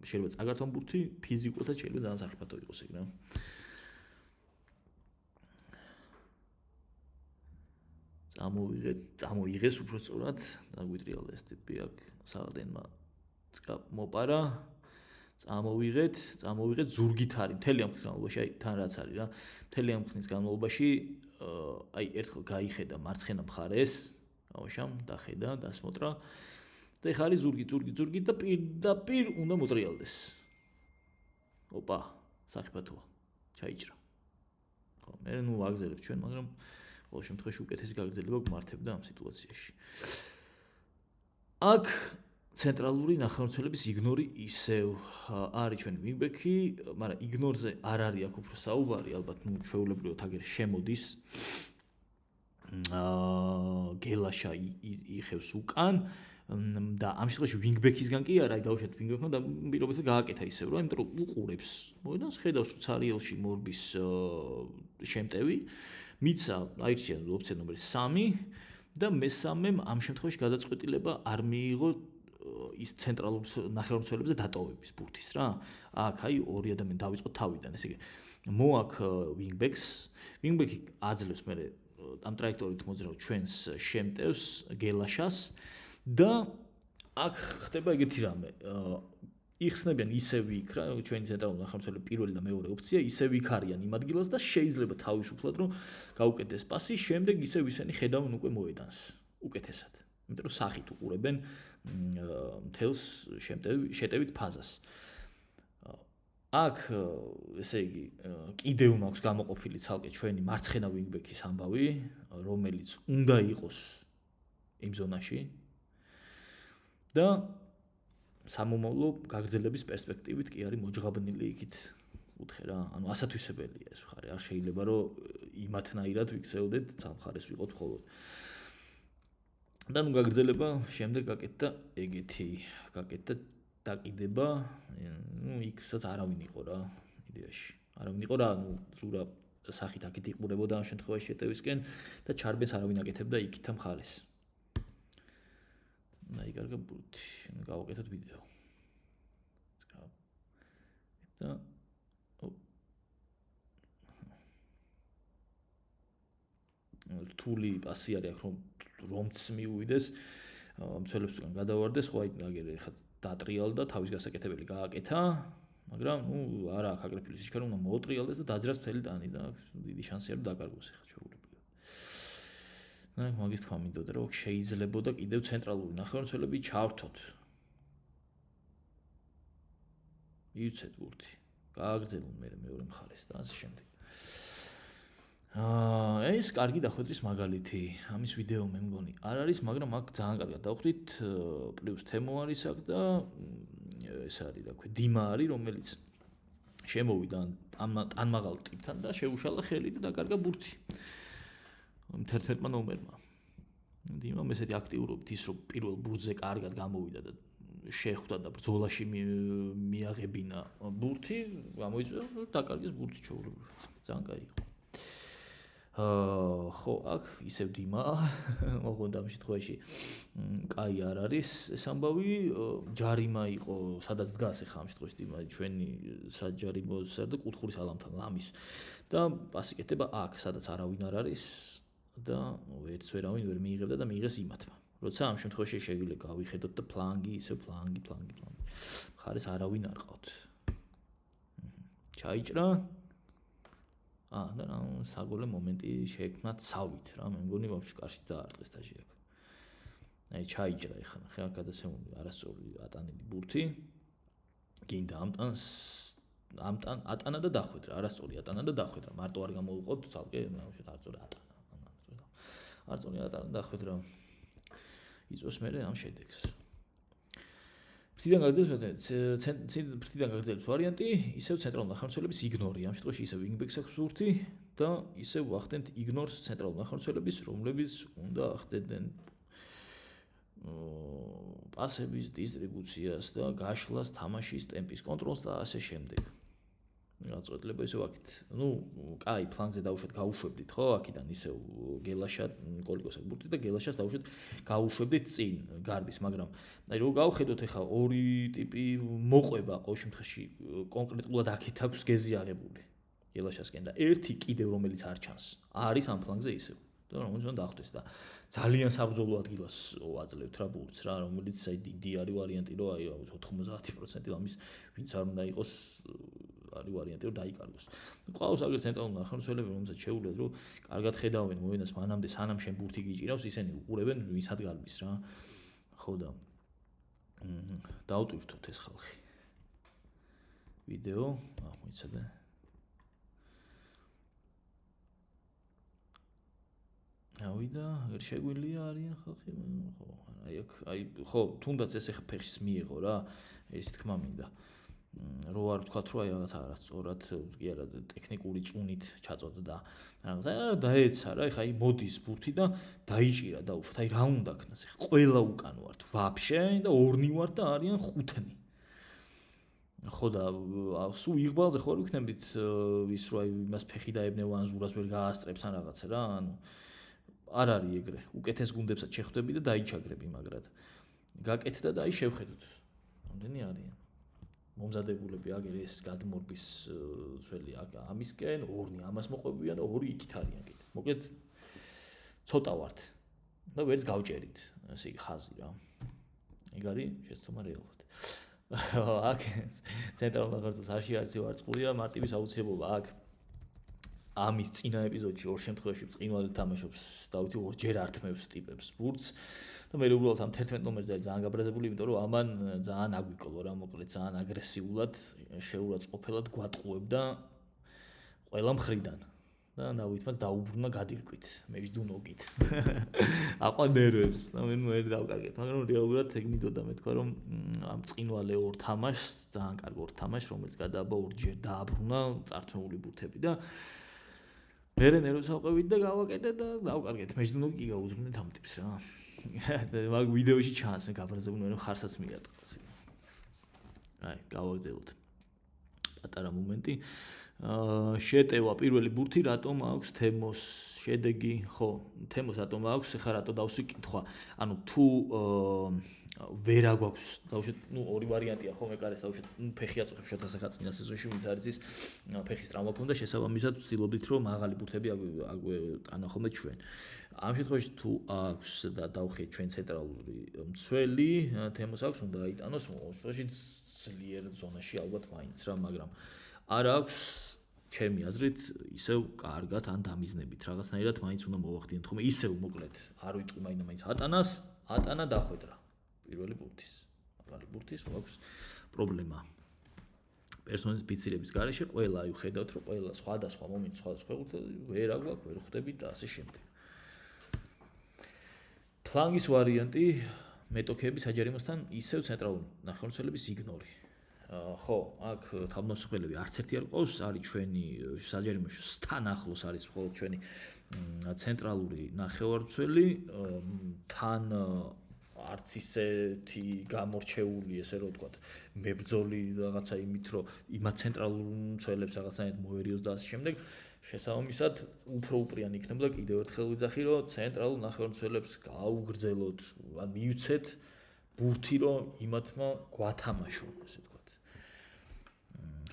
შეიძლება წაგართონ ბურთი, ფიზიკურად შეიძლება ძალიან საფრთხე იყოს ეგ რა. წამოიღეს უფრო სწორად, დაგვიტრიალდა ეს ტიპი აქ საალდენმა მოპარა. წამოვიღეთ ზურგით არის მთელი ამ ხნის განმავლობაში, აი თან რაც არის რა. მთელი ამ ხნის განმავლობაში აი ერთხელ გაიხედა მარცხენა მხარეს, გავაშამ, დახედა, დასმოტრა. და ეხლა არის ზურგი და პირდაპირ უნდა მოტრიალდეს. ოპა, საფრთხეა. ჩაიჭრა. ხო, მე ნუ ვაგზელებ ჩვენ, მაგრამ ყოველ შემთხვევაში უკეთესი გაგრძელება გმართებდა ამ სიტუაციაში. აქ ცენტრალური ნახევარმცველების იგნორი ისევ არის ჩვენი ვინგბექი, მაგრამ იგნორზე არ არის აქ უფრო საუბარი, ალბათ ნუ ჩვეულებრივად აგერ შემოდის. გელაშა იხევს უკან და ამ შემთხვევაში ვინგბექისგან კი არა, აი დავუშვათ ვინგბექმა და პირობითად გააკეთა ისევ რა, იმიტომ რომ უყურებს. მოედანს ხედავს რომ ცარიელში მორბის შემტევი, მიცა აირჩია ოფცია ნომერი 3 და მესამემ ამ შემთხვევაში გადაწყვეტილება არ მიიღო ის ცენტრალურ ნახევარმცველებზე დატოვების ბურთის რა. აქ აი ორი ადამიანი დავიწყოთ თავიდან, ესე იგი მოაქ ვინგბექს, ვინგბექი აძლევს მე ამ ტრაექტორით მოძრავ ჩვენს შემტევს გელაშას და აქ ხდება ეგეთი რამე. იხსნებიან ისევ იქ რა, ჩვენი ცენტრალური ნახევარმცველი პირველი და მეორე ოფცია ისევ იქ არიან იმ ადგილას და შეიძლება თავისუფლად რომ გაუკეთდეს პასი, შემდეგ ისევ ისინი ხედავენ უკვე მოედანს. უკეთესად. იმიტომ რომ სახით უყურებენ მთელს შეტევით ფაზას. აქ ესე იგი კიდევ მაქვს გამოყოფილი ცალკე ჩვენი მარცხენა ვინგბექის ამბავი, რომელიც უნდა იყოს იმ ზონაში და სამომავლო გაგრძელების პერსპექტივით კი არის მოჯღაბნილი იქით უთხრე რა. ანუ ასათვისებელია ეს მხარე. არ შეიძლება რომ იმათნაირად ვიქცეოდეთ სამხარეს ვიყოთ მხოლოდ. და ნუ გაგრძელება შემდეგ გაკეთდა ეგეთი, გაკეთდა დაკიდება, ნუ იქსაც არავინ იყო რა იდეაში. არავინ იყო რა, ნუ ზურა სახით აქეთ იყურებოდა ამ შემთხვევაში შეტევისკენ და ჩარბენს არავინ აკეთებდა იქით ამ მხარეს. აი კარგი ბურთი, გავაკეთოთ ვიდეო. და რთული პასი არის აქ რომც მიუვიდეს, მცველებსგან გადავარდეს, ხო აი აგერ ეხლა დატრიალდა, თავის გასაკეთებელი გააკეთა, მაგრამ ნუ არა აქ აკრეფილის ისქა რომ უნდა მოტრიალდეს და დაძრას მთელი ტანი და დიდი შანსია რომ დაკარგოს ეხლა ჩვეულებრივად. და მაგის თქვა მინდოდა რომ შეიძლებოდა კიდევ ცენტრალური ნახევარმცველები ჩავრთოთ. იცით ბურთი. გააგრძელონ მეორე მხარეს და ასე შემდეგ. ეს კარგი დახვედრის მაგალითი. ამის ვიდეო მე მგონი არ არის, მაგრამ აქ ძალიან კარგად დავხვდით, პლუს თემო არის აქ და ეს არის რა ქვია, დიმა არის, რომელიც შემოვიდა ან მაღალ ტიპთან და შეუშალა ხელი და დაკარგა ბურთი. 11 ნომერმა. დიმამ ესეთი აქტიურობით ის რომ პირველ ბურთზე კარგად გამოვიდა და შეხვდა და ბრძოლაში მიაღებინა ბურთი, გამოიწვია და დაკარგეს ბურთი ჩვეულებრივად. ძალიან კაი იყო. ხო, აქ ისევ დიმა, ოღონდ ამ შემთხვევაში კაი არ არის ეს ამბავი, ჯარიმა იყო, სადაც დგას ახლა ამ შემთხვევაში დიმა ჩვენი საჯარიმოსა და კუთხურის ალამთან ლამის და პასი კეთება აქ, სადაც არავინ არ არის და ერთს ვერავინ ვერ მიიღებდა და მიიღეს იმათმა. როცა ამ შემთხვევაში შეგვიძლია გავიხედოთ და ფლანგი, ისევ ფლანგი. მხარეს არავინ არ ყავთ. ჩაიჭრა და საგოლე მომენტი შეექმნა ცავით რა, მე მგონი ვაფშე კარში დაარტყეს დაჟე აქ. აი ჩაიჭრა ეხლა, ხე აქ გადასემული არასწორი ატანილი ბურთი. გინდა ატანა და დახვედრა, არასწორი ატანა და დახვედრა. მარტო არ გამოვიყოთ ცალკე, ვაფშე არასწორი ატანა. არწონი ატარდა დახვეთ რა იწოს მე ამ შედეგს ფრთიდან გაგრძელების ვარიანტი ისევ ცენტრალურ ნახევარმცველების იგნორი ამ შემთხვევაში ისევ ვინგბექს აქვს ბურთი და ისევ ვახდენთ იგნორს ცენტრალურ ნახევარმცველების რომლებიც უნდა ახდენდნენ პასების დისტრიბუციას და გაშლას თამაშის ტემპის კონტროლს და ასე შემდეგ გაწყვეტილება ისევ აქეთ ნუ კაი ფლანგზე დავუშვეთ გაუშვებდით ხო აქედან ისევ გელაშა კოლიკოს აქვს ბურთი და გელაშას დავუშვეთ გაუშვებდით წინ გარბის მაგრამ აი რო გავხედოთ ახლა ორი ტიპი მოყვება ყოველ შემთხვევაში კონკრეტულად აქეთ აქვს გეზი აღებული გელაშასკენ და ერთი კიდევ რომელიც არ ჩანს არის ამ ფლანგზე ისევ და რომელიც უნდა დახვდეს და ძალიან საბრძოლო ადგილას ვაძლევთ რა ბურთს რა რომელიც აი დიდი არის ვარიანტი რომ აი 90% ამის ვინც არ უნდა იყოს არის ვარიანტი რომ დაიკარგოს. ყავს აგერ ცენტრალურ ნახევარმცველები რომელსაც შეუძლიათ რომ კარგად ხედავენ მოედანს მანამდე სანამ შენ ბურთი გიჭირავს ისინი უყურებენ ვისაც გარბის რა. ხო და დავტვირთოთ ეს ხალხი. ვიდეო მოიცადე ავიდა, აგერ შეგვიძლია არიან ხალხი, ხო, აი ხო, თუნდაც ეს ახლა ფეხის მიიღო რა, ეს თქმა მინდა. რო არ ვთქვათ, რომ აი რაღაც არასწორად, კი არა, ტექნიკური წუნით ჩაწოდა რაღაცა დაეცა რა, ეხა აი მოდის ბურთი და დაიჭირა დაუშვათ, აი რა უნდა ქნას, ეხა ყველა უკან ვართ, ვაფშე და ორნი ვართ და არიან ხუთნი. ხო და სულ იღბალზე ხო არ ვიქნებით ის რომ აი იმას ფეხი დაებნევა ან ზურას ვერ გაასწრებს ან რაღაცა რა, ანუ არ არის ეგრე. უკეთეს გუნდებსაც შეხვდები და დაიჩაგრები მაგრად. გაკეთდა და აი შევხედოთ. რამდენი არიან? მომზადებულები აგერ ეს გადმორბის ძველი ამისკენ, ორნი ამას მოყვებიან და ორი იქით არიან კიდე. მოკლედ ცოტა ვართ. და ვერც გავჭერით. ესე იგი ხაზი რა. ეგ არის შეცდომა რეალურად. აქ ცენტრალურ ნახევარმცველს არში არცი ვარწყულია მარტივი აუცილებლობა აქ. ამის წინა ეპიზოდში ორ შემთხვევაში წინვალად თამაშობს დავითი ორჯერ ართმევს ტიპებს ბურთს და მე უბრალოდ ამ 11 ნომერზე ძალიან გაბრაზებული იმიტომ რომ ამან ძალიან აგვიკლო რა მოკლედ ძალიან აგრესიულად შეურაცხყოფელად გვატყუებდა ყველა მხრიდან და დავითმაც დაუბრუნა გადირკვით მეჯდუნოგით აყვა ნერვებს და მე დავკარგეთ მაგრამ რეალურად ეგ მიდოდა მე თქვა რომ ამ წინვალე ორ თამაშს ძალიან კარგი ორ თამაშს რომელიც გადააბა ორჯერ დააბრუნა წართმეული ბურთები და მერე ნერვებს ავყევით და გავაკეთე და დავკარგეთ. მეჯდუნოგი გაუძვრუნეთ ამ ტიპს რა. მაგ ვიდეოში ჩანს მე გაბრაზებული მე ხარსაც მიატყავს. აი, გავაგზავნოთ. პატარა მომენტი. შეტევა პირველი ბურთი რატომ აქვს თემოს შედეგი? ხო, თემოს რატომ აქვს? ეხლა რატო დავსვი კითხვა. ანუ თუ ვერა გვაქვს დავუშვეთ, ნუ ორი ვარიანტია ხო მე კარეს დავუშვეთ, ფეხი აწუხებს შოთას ახლა წინა სეზონში ვინც არის ის ფეხის ტრავმა ქონდა შესაბამისად ვცდილობდით რომ მაღალი ბურთები აგვე ტანა ხოლმე ჩვენ. ამ შემთხვევაში თუ აქვს და დავხიეთ ჩვენ ცენტრალური მცველი თემოს აქვს უნდა აიტანოს შემთხვევაში ძლიერ ზონაში ალბათ მაინც რა, მაგრამ არ აქვს ჩემი აზრით ისევ კარგად ან დამიზნებით რაღაცნაირად მაინც უნდა მოვახდინოთ ხოლმე ისევ მოკლედ არ ვიტყვი მაინც ატანა დახვედრა პირველი ბურთის. მაღალი ბურთის აქვს პრობლემა. პერსონალის ბიცილების გარეშე ყველა აი ხედავთ რომ ყველა სხვადასხვა მომენტში სხვადასხვა ვერ აგვაქვს ვერ ხვდებით და ასე შემდეგ. ფლანგის ვარიანტი მეტოქეების საჯარიმოსთან ისევ ცენტრალურ ნახევარმცველების იგნორი. ხო, აქ თავმოწყობილები არც ერთი არ ყავს, არის ჩვენი საჯარიმოში სთან ახლოს არის მხოლოდ ჩვენი ცენტრალური ნახევარმცველი თან არც ისეთი გამორჩეული ესე რომ ვთქვათ მებრძოლი რაღაცა იმით რომ იმათ ცენტრალურ მცველებს რაღაცნაირად მოერიოს და ასე შემდეგ შესაბამისად უფრო უპრიანი იქნებოდა კიდევ ერთხელ ვიძახი რომ ცენტრალურ ნახევარმცველებს გაუგრძელოთ ან მიუცეთ ბურთი რომ იმათმა გვათამაშონ ესე ვთქვათ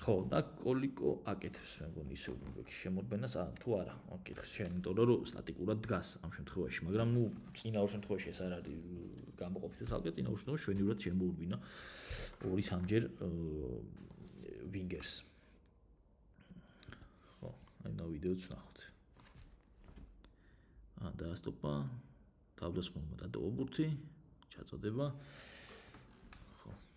ხო და კოლიკო აკეთებს მე მგონი ისე ვინგბექში შემორბენას თუ არა აკითხს შენ იმიტომ რომ სტატიკურად დგას ამ შემთხვევაში მაგრამ ნუ წინა ორ შემთხვევაში ეს არ არის გამოყოფით ეს ალკე წინა ორ შემთხვევაში შვენივრად შემოურბინა 2-3ჯერ ვინგერს ხო აი და ვიდეოც ვნახოთ დაასტოპა თავდასხმულმა დატოვა ბურთი ჩაწოდება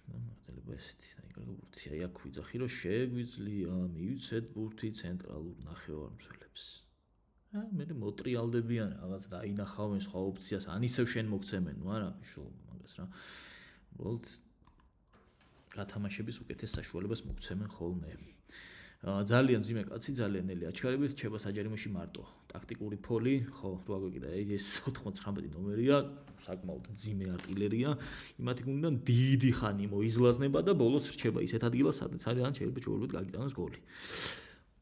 მაგალითად ესეთი დაიკარგა ბურთი. აი აქ ვიძახი რომ შეგვიძლია მივიცეთ ბურთი ცენტრალურ ნახევარმცველებს. მე მოტრიალდებიან რაღაც და აინახავენ სხვა ოფციას, ან ისევ შენ მოგცემენ, ნუ არა, მნიშვნელობა მაგას რა. უბრალოდ გათამაშების უკეთეს საშუალებას მოგცემენ ხოლმე. ძალიან ძიმე კაცი, ძალიან ნელი აჩქარებით, რჩება საჯარიმოში მარტო. ტაქტიკური ფოლი, ხო, რო აგვეკიდა, ეს 99 ნომერია, საკმაოდ ძიმე артиლერია, იმათი გუნდიდან დიდი ხანი მოიზლაზნება და ბოლოს რჩება ისეთ ადგილას, სადაც შეიძლება ჩვეულებრივ გაგიტანოს გოლი.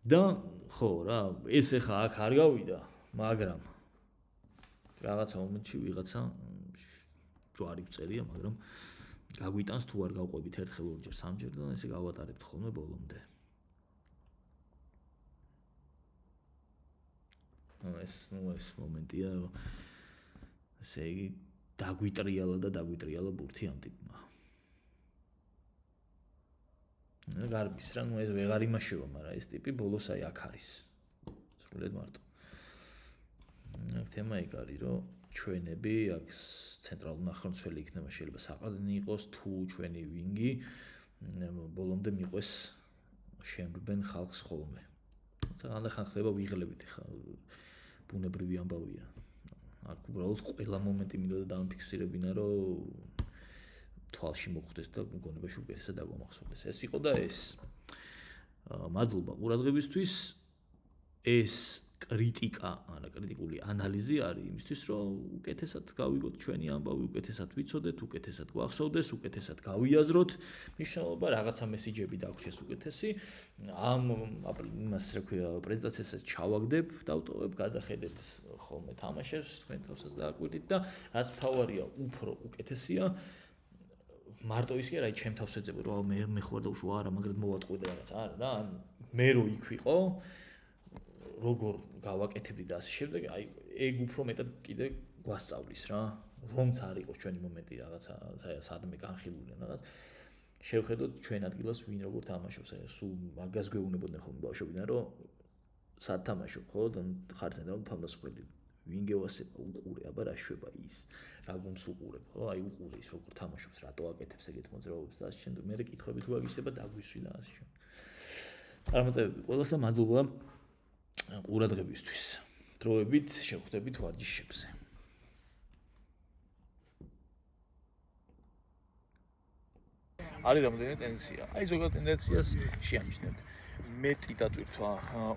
და ხო რა, ეს ახლა აქ არ გავიდა, მაგრამ რაღაცა მომენტში ვიღაცა ჯვარი ვწერია, მაგრამ გაგვიტანს თუ არ გავყვებით ერთხელ ორჯერ სამჯერ და ესე გავატარებთ ხოლმე ბოლომდე. ეს მომენტია, ესე იგი დაგვიტრიალა ბურთი ამ ტიპმა. გარბის რა, ეს ვეღარ იმაშევა, მაგრამ ეს ტიპი ბოლოს აი აქ არის. სრულიად მარტო. აქ თემა იქ არის, რომ ჩვენები აქ ცენტრალურ ნახევარმცველი იქნება, შეიძლება საყრდენი იყოს თუ ჩვენი ვინგი ბოლომდე მიყვეს შემგბენ ხალხს ხოლმე. ახლა ხდება ვიღლებით ხა ბუნებრივი ამბავია. აქ უბრალოდ ყველა მომენტი მინდოდა დამფიქსირებინა, რომ თვალში მოხვდეს და მგონებაში უკეთესად დაგვამახსოვდეს. ეს იყო და ეს. მადლობა ყურადღებისთვის. ეს კრიტიკა, არა კრიტიკული ანალიზი არის იმისთვის, რომ უკეთესად გავიგოთ ჩვენი ამბავი, უკეთესად ვიცოდეთ, უკეთესად გვახსოვდეს, უკეთესად გავიაზროთ. მნიშვნელობა რაღაცა მესიჯები დაგვრჩეს უკეთესი. ამ იმას რა ქვია, პრეზენტაციასაც ჩავაგდებ, დავტოვებ, გადახედეთ ხოლმე თამაშებს, თქვენ თავსაც დააკვირდით და რაც მთავარია, უფრო უკეთესია. მარტო ის კი არა, ჩემ თავს ეძებ, რომ მე ხوار და უშუა არა, მაგრამ მოვატყვი და რაღაც არა რა. მე რო იქ ვიყო, როგორ გავაკეთებდი და ასე შემდეგ, აი ეგ უფრო მეტად კიდე გვასწავლის რა. რომც არ იყოს ჩვენი მომენტი რაღაცა სადმე განხილული რაღაც. შევხედოთ ჩვენ ადგილას ვინ როგორ თამაშობს, აი სულ მაგას გვეუბნებოდნენ ხოლმე ბავშვობიდან, რომ სად თამაშობ, ხო? ხარ ცენტრალურ თავდასხმელი. ვინ გევასება უყურე, აბა რა შვება ის. რა გუნდს უყურებ, ხო? აი უყურე ის როგორ თამაშობს, რატო აკეთებს ეგეთ მოძრაობებს და ასე შემდეგ. მე კითხვები თუ გაგისება დაგვისვი და ასე შემდეგ. წარმატებები ყველას და მადლობა ყურადღებისთვის. დროებით შევხვდებით ვარჯიშებზე. არის რამდენი ტენდენცია. აი ზოგადად ტენდენციას შეამჩნევთ. მეტი დატვირთვა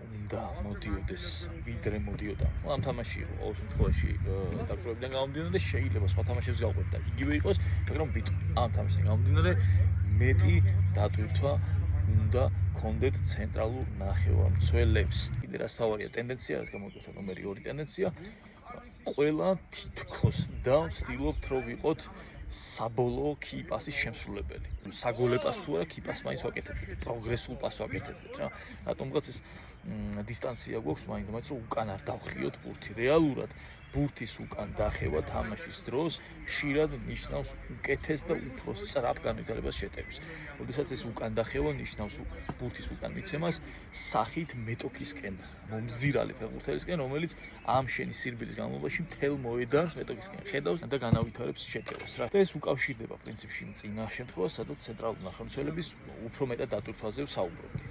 უნდა მოდიოდეს, ვიდრე მოდიოდა. ამ თამაში იყო ყოველ შემთხვევაში დაკვრებიდან გამომდინარე და შეიძლება სხვა თამაშებს გავყვეთ და იგივე იყოს, მაგრამ ამ თამაშიდან გამომდინარე მეტი დატვირთვა უნდა გქონდეთ ცენტრალურ ნახევარმცველებს. კიდე რაც თავარია ტენდენცია, რაც გამოიკვეთა ნომერი 2 ტენდენცია, ყველა თითქოს და ვცდილობთ რომ ვიყოთ საბოლოო კიპასის შემსრულებელი. საგოლე პასს თუ არა, კიპას მაინც ვაკეთებთ, პროგრესულ პასს ვაკეთებთ რა. რატომღაც ეს დისტანცია გვაქვს მაინც რომ უკან არ დავხიოთ ბურთი. რეალურად ბურთის უკან დახევა თამაშის დროს ხშირად ნიშნავს უკეთეს და უფრო სწრაფ განვითარებას შეტევს. როდესაც ეს უკან დახევა ნიშნავს ბურთის უკან მიცემას სახით მეტოქისკენ, მომზირალი ფეხბურთელისკენ, რომელიც ამ შენი სირბილის განმავლობაში მთელ მოედანს მეტოქისკენ ხედავს და განავითარებს შეტევას რა. და ეს უკავშირდება პრინციპში წინა შემთხვევას, სადაც ცენტრალური ნახევარმცველების უფრო მეტად დატვირთვაზე ვსაუბრობთ.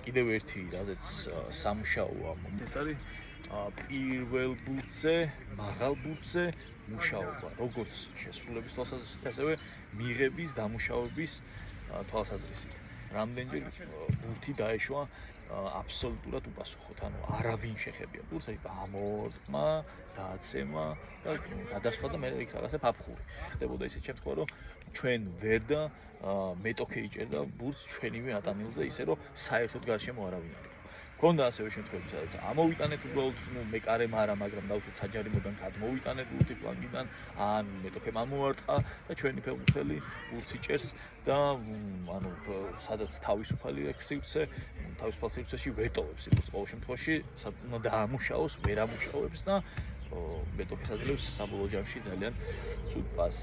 კიდევ ერთი რაზეც სამუშაოა, ეს არის პირველ ბურთზე, მაღალ ბურთზე მუშაობა, როგორც შესრულების თვალსაზრისით, ასევე მიღების, დამუშავების თვალსაზრისით. რამდენჯერ ბურთი დაეშვა აბსოლუტურად უპასუხოთ, ანუ არავინ შეხებია ბურთს, აი გამორტყმა, დააცემა და გადასვლა და მე იქ რაღაცა ფაფხური. ხდებოდა ისეთ შემთხვევა, რომ ჩვენ ვერ და მეტოქე იჭერდა ბურთს ჩვენივე ატანილზე, ისე რომ საერთოდ გარშემო არავინ არ იყო. გქონდა ასევე შემთხვევები, სადაც ამოვიტანეთ უბრალოდ, მეკარემ არა, მაგრამ დავუშვით საჯარიმოდან გადმოვიტანეთ ბურთი ფლანგიდან, ან მეტოქემ ამოვარტყა და ჩვენი ფეხბურთელი ბურთს იჭერს და ანუ სადაც თავისუფალი სივრცე, თავისუფალ სივრცეში ვერ ტოვებს ბურთს ყოველ შემთხვევაში, უნდა დაამუშაოს, ვერ ამუშავებს და მეტოქეს აძლევს საბოლოო ჯამში ძალიან ცუდ პასს.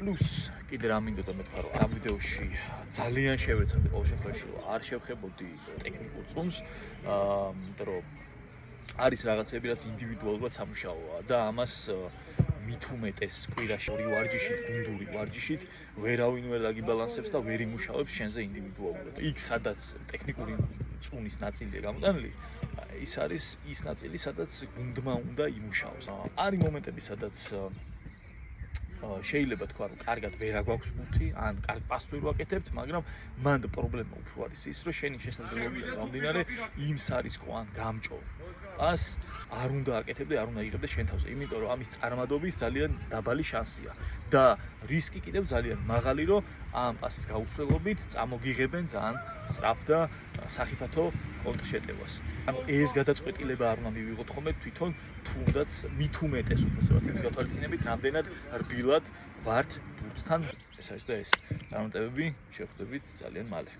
პლუს კიდე რა მინდოდა მეთქვა, რომ ამ ვიდეოში ძალიან შევეცადი ყოველ შემთხვევაში, რომ არ შევხებოდი ტექნიკურ წუნს, იმიტომ რომ არის რაღაცები, რაც ინდივიდუალურად სამუშაოა და ამას მით უმეტეს კვირაში 2 ვარჯიშით, გუნდური ვარჯიშით, ვერავინ ვერ დაგიბალანსებს და ვერ იმუშავებს შენზე ინდივიდუალურად. იქ სადაც ტექნიკური წუნის ნაწილია გამოტანილი, ის არის ის ნაწილი, სადაც გუნდმა უნდა იმუშაოს. არის მომენტები, სადაც შეიძლება თქვა, რომ კარგად ვერ აგვაქვს ბურთი, ან კარგ პასს ვერ ვაკეთებთ, მაგრამ მანდ პრობლემა უფრო არის ის, რომ შენი შესაძლებლობიდან გამომდინარე იმ სარისკო ან გამჭოლ პასს არ უნდა აკეთებდე, არ უნდა იღებდე შენ თავზე, იმიტომ რომ ამის წარმადობის ძალიან დაბალი შანსია და რისკი კიდევ ძალიან მაღალი, რომ ამ პასის გაუცვლელობით წამოგიღებენ ძალიან სწრაფ და სახიფათო კონტრშეტევას. ანუ ეს გადაწყვეტილება არ უნდა მივიღოთ ხოლმე თვითონ თუნდაც მით უმეტეს უბრალოდ იმის გათვალისწინებით, რამდენად რბილად ვართ ბურთთან. ეს არის და ეს. წარმატებები შევხვდებით ძალიან მალე.